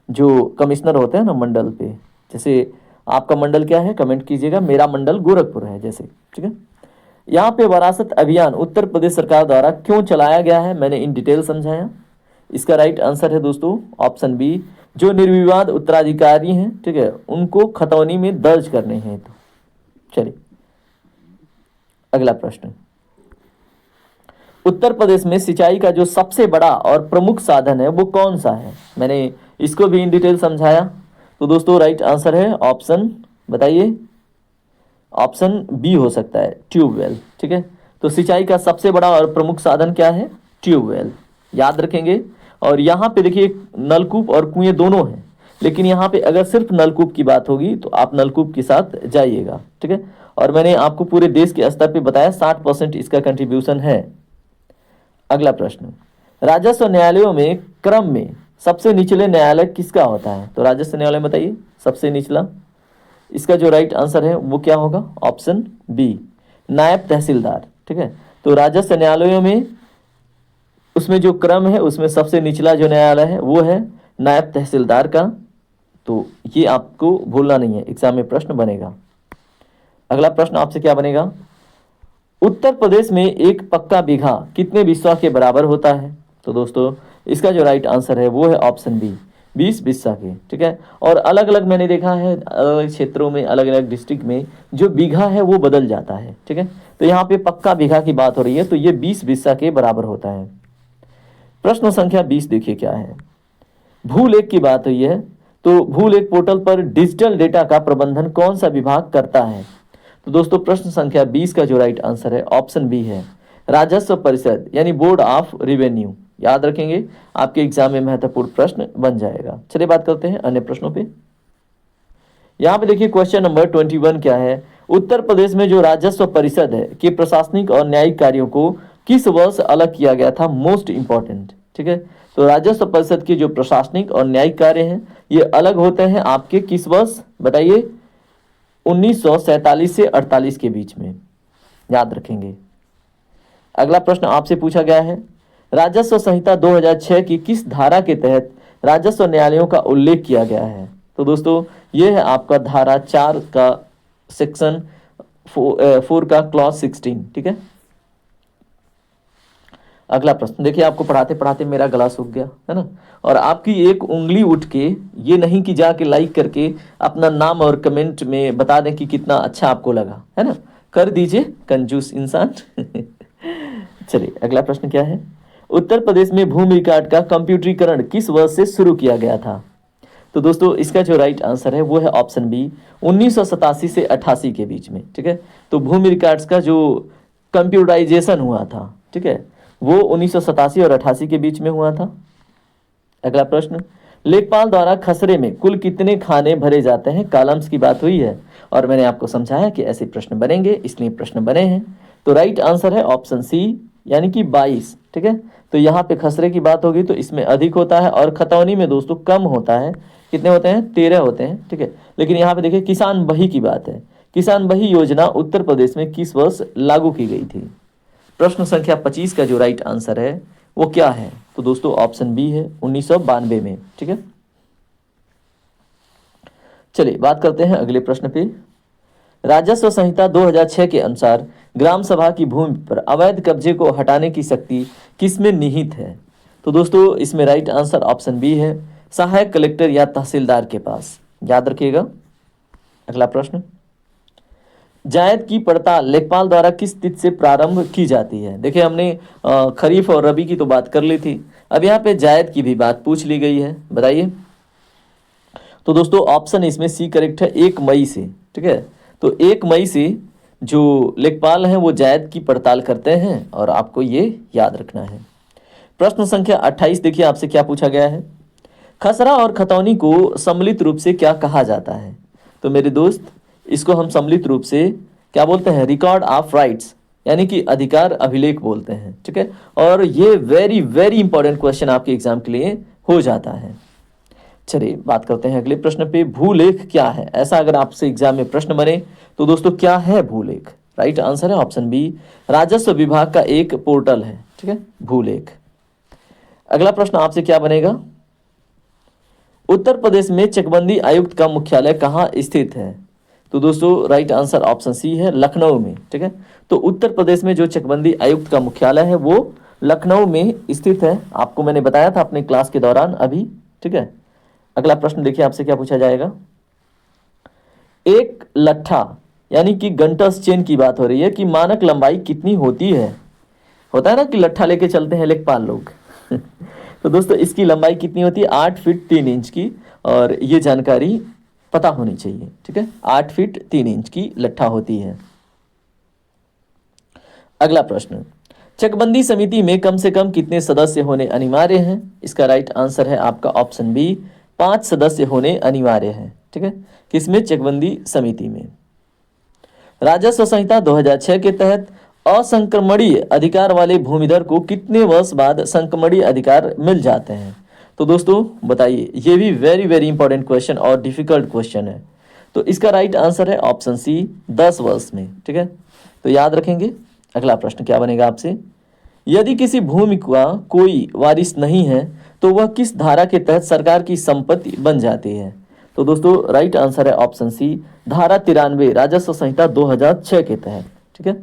जो कमिश्नर होते हैं ना मंडल पे, जैसे आपका मंडल क्या है कमेंट कीजिएगा, मेरा मंडल गोरखपुर है जैसे, ठीक है। यहाँ पे वरासत अभियान उत्तर प्रदेश सरकार द्वारा क्यों चलाया गया है, मैंने इन डिटेल समझाया। इसका राइट आंसर है दोस्तों ऑप्शन बी, जो निर्विवाद उत्तराधिकारी हैं, ठीक है, उनको खतौनी में दर्ज करने हैं। तो चलिए अगला प्रश्न, उत्तर प्रदेश में सिंचाई का जो सबसे बड़ा और प्रमुख साधन है वो कौन सा है, मैंने इसको भी इन डिटेल समझाया। तो दोस्तों राइट आंसर है ऑप्शन, बताइए, ऑप्शन बी हो सकता है, ट्यूबवेल, ठीक है। तो सिंचाई का सबसे बड़ा और प्रमुख साधन क्या है, ट्यूबवेल, याद रखेंगे। और यहाँ पे देखिए नलकूप और कुएं दोनों हैं, लेकिन यहाँ पे अगर सिर्फ नलकूप की बात होगी तो आप नलकूप के साथ जाइएगा, ठीक है। और मैंने आपको पूरे देश के स्तर पे बताया 60% इसका कंट्रीब्यूशन है। अगला प्रश्न, राजस्व न्यायालयों में क्रम में सबसे निचले न्यायालय किसका होता है, तो राजस्व न्यायालय बताइए सबसे निचला। इसका जो राइट आंसर है वो क्या होगा, ऑप्शन बी, नायब तहसीलदार, ठीक है। तो राजस्व न्यायालयों में उसमें जो क्रम है उसमें सबसे निचला जो न्यायालय है वो है नायब तहसीलदार का। तो ये आपको भूलना नहीं है, एग्जाम में प्रश्न बनेगा। अगला प्रश्न आपसे क्या बनेगा, उत्तर प्रदेश में एक पक्का बीघा कितने बिस्सा के बराबर होता है, तो दोस्तों इसका जो राइट आंसर है वो है ऑप्शन बी, 20 बिस्सा के, ठीक है। और अलग अलग मैंने देखा है, अलग अलग क्षेत्रों में अलग अलग डिस्ट्रिक्ट में जो बीघा है वो बदल जाता है, ठीक है। तो यहाँ पे पक्का बीघा की बात हो रही है, तो ये 20 बिस्सा के बराबर होता है। प्रश्न संख्या 20 देखिए क्या है, भूलेख की बात हुई है, तो भूलेख पोर्टल पर डिजिटल डेटा का प्रबंधन कौन सा विभाग करता है, तो दोस्तों प्रश्न संख्या 20 का जो राइट आंसर है ऑप्शन बी है, राजस्व परिषद यानी बोर्ड ऑफ रेवेन्यू। याद रखेंगे, आपके एग्जाम में महत्वपूर्ण प्रश्न बन जाएगा। चलिए बात करते हैं अन्य प्रश्नों पे। यहाँ पे देखिए क्वेश्चन नंबर 21 क्या है, उत्तर प्रदेश में जो राजस्व परिषद है कि प्रशासनिक और न्यायिक कार्यों को किस वर्ष अलग किया गया था, मोस्ट इंपॉर्टेंट, ठीक है। तो राजस्व परिषद के जो प्रशासनिक और न्यायिक कार्य हैं ये अलग होते हैं आपके किस वर्ष, बताइए, 1947 से 48 के बीच में, याद रखेंगे। अगला प्रश्न आपसे पूछा गया है, राजस्व संहिता 2006 की किस धारा के तहत राजस्व न्यायालयों का उल्लेख किया गया है, तो दोस्तों ये है आपका धारा 4 का सेक्शन 4 का क्लॉज 16, ठीक है। अगला प्रश्न देखिए, आपको पढ़ाते पढ़ाते मेरा गला सूख गया है ना, और आपकी एक उंगली उठ के ये नहीं कि जाके लाइक करके अपना नाम और कमेंट में बता दें कि कितना अच्छा आपको लगा, है ना, कर दीजिए कंजूस इंसान। चलिए अगला प्रश्न क्या है, उत्तर प्रदेश में भूमि रिकॉर्ड का कंप्यूटरीकरण किस वर्ष से शुरू किया गया था, तो दोस्तों इसका जो राइट आंसर है वो है ऑप्शन बी, 1987 से 88 के बीच में, ठीक है। तो भूमि रिकॉर्ड्स का जो कंप्यूटराइजेशन हुआ था, ठीक है, वो 1987 और 88 के बीच में हुआ था। अगला प्रश्न, लेखपाल द्वारा खसरे में कुल कितने खाने भरे जाते हैं, कॉलम्स की बात हुई है और मैंने आपको समझाया कि ऐसे प्रश्न बनेंगे, इसलिए प्रश्न बने हैं। तो राइट आंसर है ऑप्शन सी यानी कि 22, ठीक है। तो यहाँ पे खसरे की बात होगी तो इसमें अधिक होता है और खतौनी में दोस्तों कम होता है, कितने होते हैं, 13 होते हैं, ठीक है। लेकिन यहाँ पे देखिए किसान बही की बात है, किसान बही योजना उत्तर प्रदेश में किस वर्ष लागू की गई थी। प्रश्न संख्या 25 का जो राइट आंसर है वो क्या है, तो दोस्तों ऑप्शन बी है, 1992 में, ठीक है। चलिए बात करते हैं अगले प्रश्न पे। राजस्व संहिता 2006 के अनुसार ग्राम सभा की भूमि पर अवैध कब्जे को हटाने की शक्ति किसमें निहित है, तो दोस्तों इसमें राइट आंसर ऑप्शन बी है, सहायक कलेक्टर या तहसीलदार के पास, याद रखिएगा। अगला प्रश्न, जायद की पड़ताल लेखपाल द्वारा किस तिथि से प्रारंभ की जाती है। देखिए हमने खरीफ और रबी की तो बात कर ली थी, अब यहाँ पे जायद की भी बात पूछ ली गई है, बताइए। तो दोस्तों ऑप्शन इसमें सी करेक्ट है, 1 मई से, ठीक है। तो 1 मई से जो लेखपाल हैं वो जायद की पड़ताल करते हैं और आपको ये याद रखना है। प्रश्न संख्या 28 देखिए आपसे क्या पूछा गया है, खसरा और खतौनी को सम्मिलित रूप से क्या कहा जाता है, तो मेरे दोस्त इसको हम सम्मिलित रूप से क्या बोलते हैं, रिकॉर्ड ऑफ राइट्स यानी कि अधिकार अभिलेख बोलते हैं, ठीक है। और ये वेरी वेरी इंपॉर्टेंट क्वेश्चन आपके एग्जाम के लिए हो जाता है। चलिए बात करते हैं अगले प्रश्न पे, भूलेख क्या है। ऐसा अगर आपसे एग्जाम में प्रश्न बने तो दोस्तों क्या है भूलेख? राइट आंसर है ऑप्शन बी, राजस्व विभाग का एक पोर्टल है, ठीक है, भूलेख। अगला प्रश्न आपसे क्या बनेगा, उत्तर प्रदेश में चकबंदी आयुक्त का मुख्यालय कहाँ स्थित है? तो दोस्तों राइट आंसर ऑप्शन सी है, लखनऊ में, ठीक है। तो उत्तर प्रदेश में जो चकबंदी आयुक्त का मुख्यालय है वो लखनऊ में स्थित है, आपको मैंने बताया था अपने क्लास के दौरान अभी, ठीक है। अगला प्रश्न देखिए आपसे क्या पूछा जाएगा, एक लट्ठा यानी कि गंटस चेन की बात हो रही है कि मानक लंबाई कितनी होती है? होता है ना कि लट्ठा लेके चलते हैं लेखपाल लोग तो दोस्तों इसकी लंबाई कितनी होती है? 8 फीट 3 इंच की, और ये जानकारी पता होनी चाहिए, ठीक है। 8 फीट 3 इंच की लट्ठा होती है। अगला प्रश्न, चकबंदी समिति में कम से कम कितने सदस्य होने अनिवार्य हैं? इसका राइट आंसर है आपका ऑप्शन बी, 5 सदस्य होने अनिवार्य है, ठीक है। किसमें? चकबंदी समिति में। राजस्व संहिता 2006 के तहत असंक्रमणीय अधिकार वाले भूमिधर को कितने वर्ष बाद संक्रमणीय अधिकार मिल जाते हैं? तो दोस्तों बताइए, ये भी वेरी वेरी इंपॉर्टेंट क्वेश्चन और डिफिकल्ट क्वेश्चन है। तो इसका राइट आंसर है ऑप्शन सी, 10 वर्ष में, ठीक है। तो याद रखेंगे। अगला प्रश्न क्या बनेगा आपसे, यदि किसी भूमि का कोई वारिस नहीं है तो वह किस धारा के तहत सरकार की संपत्ति बन जाती है? तो दोस्तों राइट आंसर है ऑप्शन सी, धारा 93 राजस्व संहिता 2006 के तहत, ठीक है।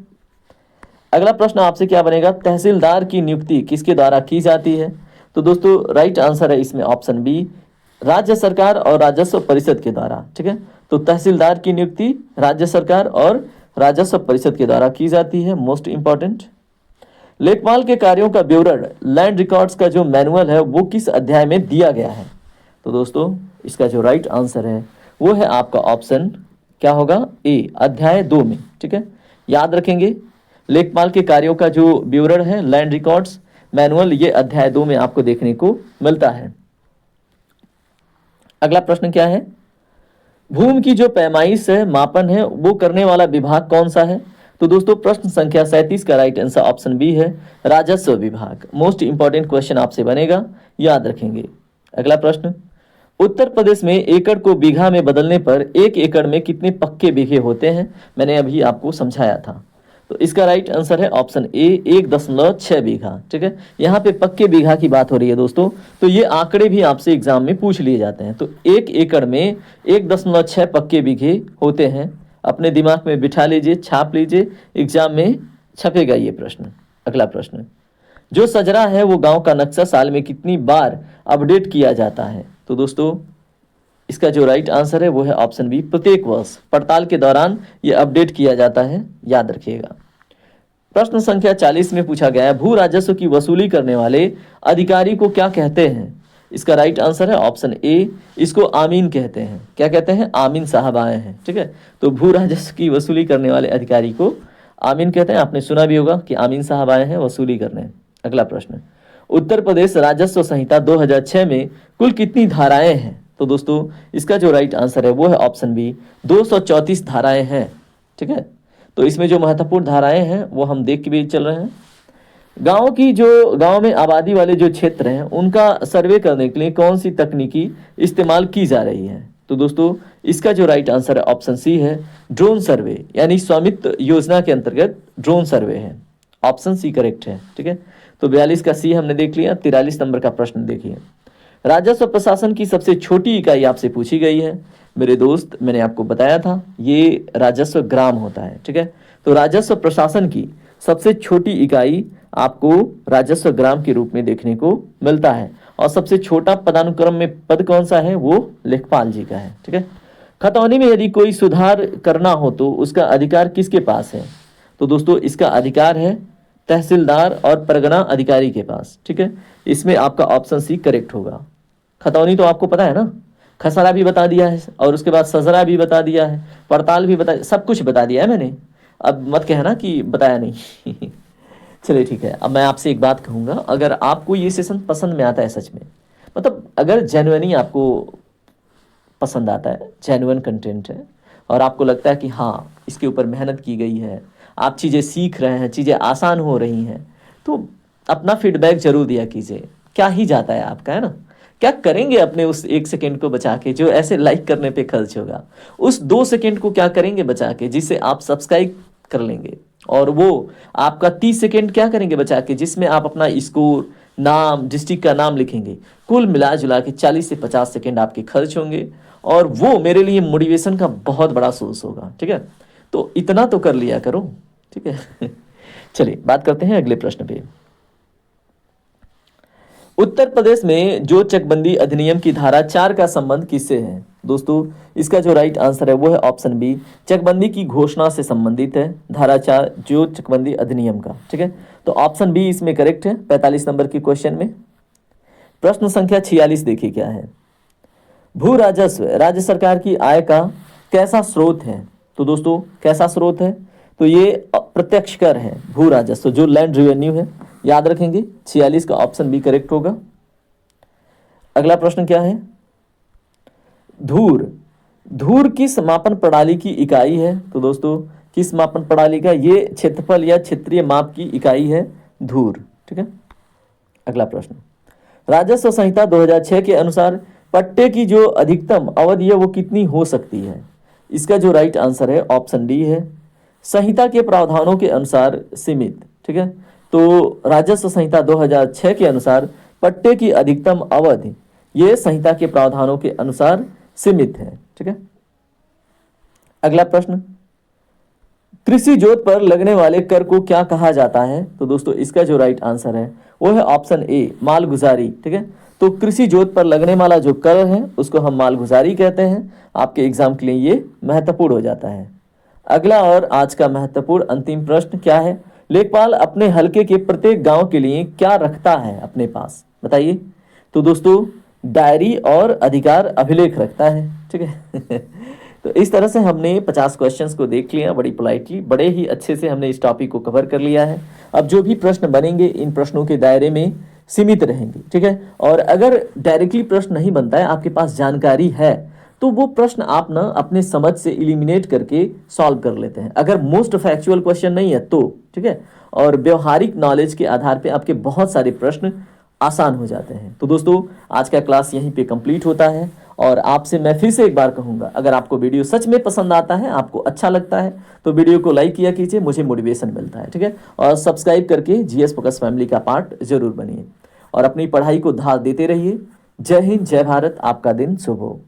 अगला प्रश्न आपसे क्या बनेगा, तहसीलदार की नियुक्ति किसके द्वारा की जाती है? तो दोस्तों राइट आंसर है इसमें ऑप्शन बी, राज्य सरकार और राजस्व परिषद के द्वारा, ठीक है। तो तहसीलदार की नियुक्ति राज्य सरकार और राजस्व परिषद के द्वारा की जाती है। मोस्ट इंपॉर्टेंट, लेखपाल के कार्यों का विवरण लैंड रिकॉर्ड्स का जो मैनुअल है वो किस अध्याय में दिया गया है? तो दोस्तों इसका जो राइट आंसर है वो है आपका ऑप्शन क्या होगा, ए, अध्याय 2 में, ठीक है। याद रखेंगे, लेखपाल के कार्यों का जो विवरण है लैंड रिकॉर्ड्स मैनुअल, ये अध्याय 2 में आपको देखने को मिलता है। अगला प्रश्न क्या है, भूमि की जो पैमाइश है, मापन है, वो करने वाला विभाग कौन सा है? तो दोस्तों प्रश्न संख्या 37 का राइट आंसर ऑप्शन बी है, राजस्व विभाग। मोस्ट इंपॉर्टेंट क्वेश्चन आपसे बनेगा, याद रखेंगे। अगला प्रश्न, उत्तर प्रदेश में एकड़ को बीघा में बदलने पर 1 एकड़ में कितने पक्के बीघे होते हैं? मैंने अभी आपको समझाया था। तो इसका राइट आंसर है ऑप्शन ए, 1.6 बीघा, ठीक है। यहाँ पे पक्के बीघा की बात हो रही है दोस्तों, तो ये आंकड़े भी आपसे एग्जाम में पूछ लिए जाते हैं। तो 1 एकड़ में 1.6 पक्के बीघे होते हैं। अपने दिमाग में बिठा लीजिए, छाप लीजिए, एग्जाम में छपेगा ये प्रश्न। अगला प्रश्न, जो सजरा है वो गांव का नक्शा साल में कितनी बार अपडेट किया जाता है? तो दोस्तों इसका जो राइट आंसर है वो है ऑप्शन बी, प्रत्येक वर्ष पड़ताल के दौरान ये अपडेट किया जाता है, याद रखिएगा। प्रश्न संख्या 40 में पूछा गया है, भू राजस्व की वसूली करने वाले अधिकारी को क्या कहते हैं? इसका राइट आंसर है ऑप्शन ए, इसको आमीन कहते हैं। क्या कहते हैं? आमीन साहब आए हैं, ठीक है। तो भू राजस्व की वसूली करने वाले अधिकारी को आमीन कहते हैं। आपने सुना भी होगा कि आमीन साहब आए हैं वसूली करने। अगला प्रश्न, उत्तर प्रदेश राजस्व संहिता 2006 में कुल कितनी धाराएं हैं? तो दोस्तों इसका जो राइट आंसर है वो है ऑप्शन बी, 234 धाराएं हैं, ठीक है। तो इसमें जो महत्वपूर्ण धाराएं हैं वो हम देख के भी चल रहे हैं। गांव में आबादी वाले जो क्षेत्र हैं उनका सर्वे करने के लिए कौन सी तकनीकी इस्तेमाल की जा रही है? तो दोस्तों इसका जो राइट आंसर है ऑप्शन सी है, ड्रोन सर्वे, यानी स्वामित्व योजना के अंतर्गत ड्रोन सर्वे है। ऑप्शन सी करेक्ट है, ठीक है। तो 42 का सी हमने देख लिया। 43 नंबर का प्रश्न देखिए, राजस्व प्रशासन की सबसे छोटी इकाई आपसे पूछी गई है। मेरे दोस्त मैंने आपको बताया था ये राजस्व ग्राम होता है, ठीक है। तो राजस्व प्रशासन की सबसे छोटी इकाई आपको राजस्व ग्राम के रूप में देखने को मिलता है, और सबसे छोटा पदानुक्रम में पद कौन सा है? वो लेखपाल जी का है, ठीक है। खतौनी में यदि कोई सुधार करना हो तो उसका अधिकार किसके पास है? तो दोस्तों इसका अधिकार है तहसीलदार और परगना अधिकारी के पास, ठीक है। इसमें आपका ऑप्शन सी करेक्ट होगा। खतौनी तो आपको पता है ना, खसरा भी बता दिया है और उसके बाद सजरा भी बता दिया है, पड़ताल भी बता, सब कुछ बता दिया है मैंने। अब मत कहना कि बताया नहीं चलिए ठीक है। अब मैं आपसे एक बात कहूँगा, अगर आपको ये सेशन पसंद में आता है सच में, मतलब अगर जेन्युइनली आपको पसंद आता है, जेन्युइन कंटेंट है और आपको लगता है कि हाँ इसके ऊपर मेहनत की गई है, आप चीज़ें सीख रहे हैं, चीज़ें आसान हो रही हैं, तो अपना फीडबैक जरूर दिया कीजिए। क्या ही जाता है आपका, है ना? क्या करेंगे अपने उस 1 सेकेंड को बचा के जो ऐसे लाइक करने पे खर्च होगा? उस 2 सेकेंड को क्या करेंगे बचा के जिससे आप सब्सक्राइब कर लेंगे? और वो आपका 30 सेकेंड क्या करेंगे बचा के जिसमें आप अपना स्कोर, नाम, डिस्ट्रिक्ट का नाम लिखेंगे? कुल मिला जुला के 40 से 50 सेकेंड आपके खर्च होंगे और वो मेरे लिए मोटिवेशन का बहुत बड़ा सोर्स होगा। ठीक है, तो इतना तो कर लिया करो। ठीक है चलिए बात करते हैं अगले प्रश्न पे। उत्तर प्रदेश में जो चकबंदी अधिनियम की धारा 4 का संबंध किससे है? दोस्तों इसका जो राइट आंसर है वो है ऑप्शन बी, चकबंदी की घोषणा से संबंधित है धारा 4 जो चकबंदी अधिनियम का। ठीक है, तो ऑप्शन बी इसमें करेक्ट है 45 नंबर की क्वेश्चन में। प्रश्न संख्या 46 देखिए क्या है। भू राजस्व राज्य सरकार की आय का कैसा स्रोत है? तो दोस्तों कैसा स्रोत है? तो ये प्रत्यक्ष कर है, भू राजस्व जो लैंड रेवेन्यू है। याद रखेंगे 46 का ऑप्शन बी करेक्ट होगा। अगला प्रश्न क्या है? धूर, धूर किस मापन प्रणाली की इकाई है? तो दोस्तों किस मापन प्रणाली का? ये क्षेत्रफल या क्षेत्रीय माप की इकाई है धूर। ठीक है, अगला प्रश्न, राजस्व संहिता 2006 के अनुसार पट्टे की जो अधिकतम अवधि है वो कितनी हो सकती है? इसका जो राइट आंसर है ऑप्शन डी है, संहिता के प्रावधानों के अनुसार सीमित। ठीक है, तो राजस्व संहिता 2006 के अनुसार पट्टे की अधिकतम अवधि ये संहिता के प्रावधानों के अनुसार सीमित है। ठीक है, अगला प्रश्न, कृषि जोत पर लगने वाले कर को क्या कहा जाता है? तो दोस्तों इसका जो राइट आंसर है वो है ऑप्शन ए, मालगुजारी। ठीक है, तो कृषि जोत पर लगने वाला जो कर है उसको हम मालगुजारी कहते हैं। आपके एग्जाम के लिए ये महत्वपूर्ण हो जाता है। अगला और आज का महत्वपूर्ण अंतिम प्रश्न क्या है? लेखपाल अपने हलके के प्रत्येक गांव के लिए क्या रखता है अपने पास? बताइए। तो दोस्तों डायरी और अधिकार अभिलेख रखता है। ठीक है तो इस तरह से हमने 50 क्वेश्चंस को देख लिया बड़ी पोलाइटली, बड़े ही अच्छे से हमने इस टॉपिक को कवर कर लिया है। अब जो भी प्रश्न बनेंगे इन प्रश्नों के दायरे में सीमित रहेंगे। ठीक है, और अगर डायरेक्टली प्रश्न नहीं बनता है, आपके पास जानकारी है, तो वो प्रश्न आप ना अपने समझ से इलिमिनेट करके सॉल्व कर लेते हैं। अगर मोस्ट फैक्चुअल क्वेश्चन नहीं है तो ठीक है, और व्यवहारिक नॉलेज के आधार पे आपके बहुत सारे प्रश्न आसान हो जाते हैं। तो दोस्तों आज का क्लास यहीं पे कंप्लीट होता है और आपसे मैं फिर से एक बार कहूँगा, अगर आपको वीडियो सच में पसंद आता है, आपको अच्छा लगता है, तो वीडियो को लाइक किया कीजिए, मुझे मोटिवेशन मिलता है। ठीक है, और सब्सक्राइब करके जीएस फोकस फैमिली का पार्ट जरूर बनिए और अपनी पढ़ाई को धार देते रहिए। जय हिंद, जय भारत, आपका दिन शुभ हो।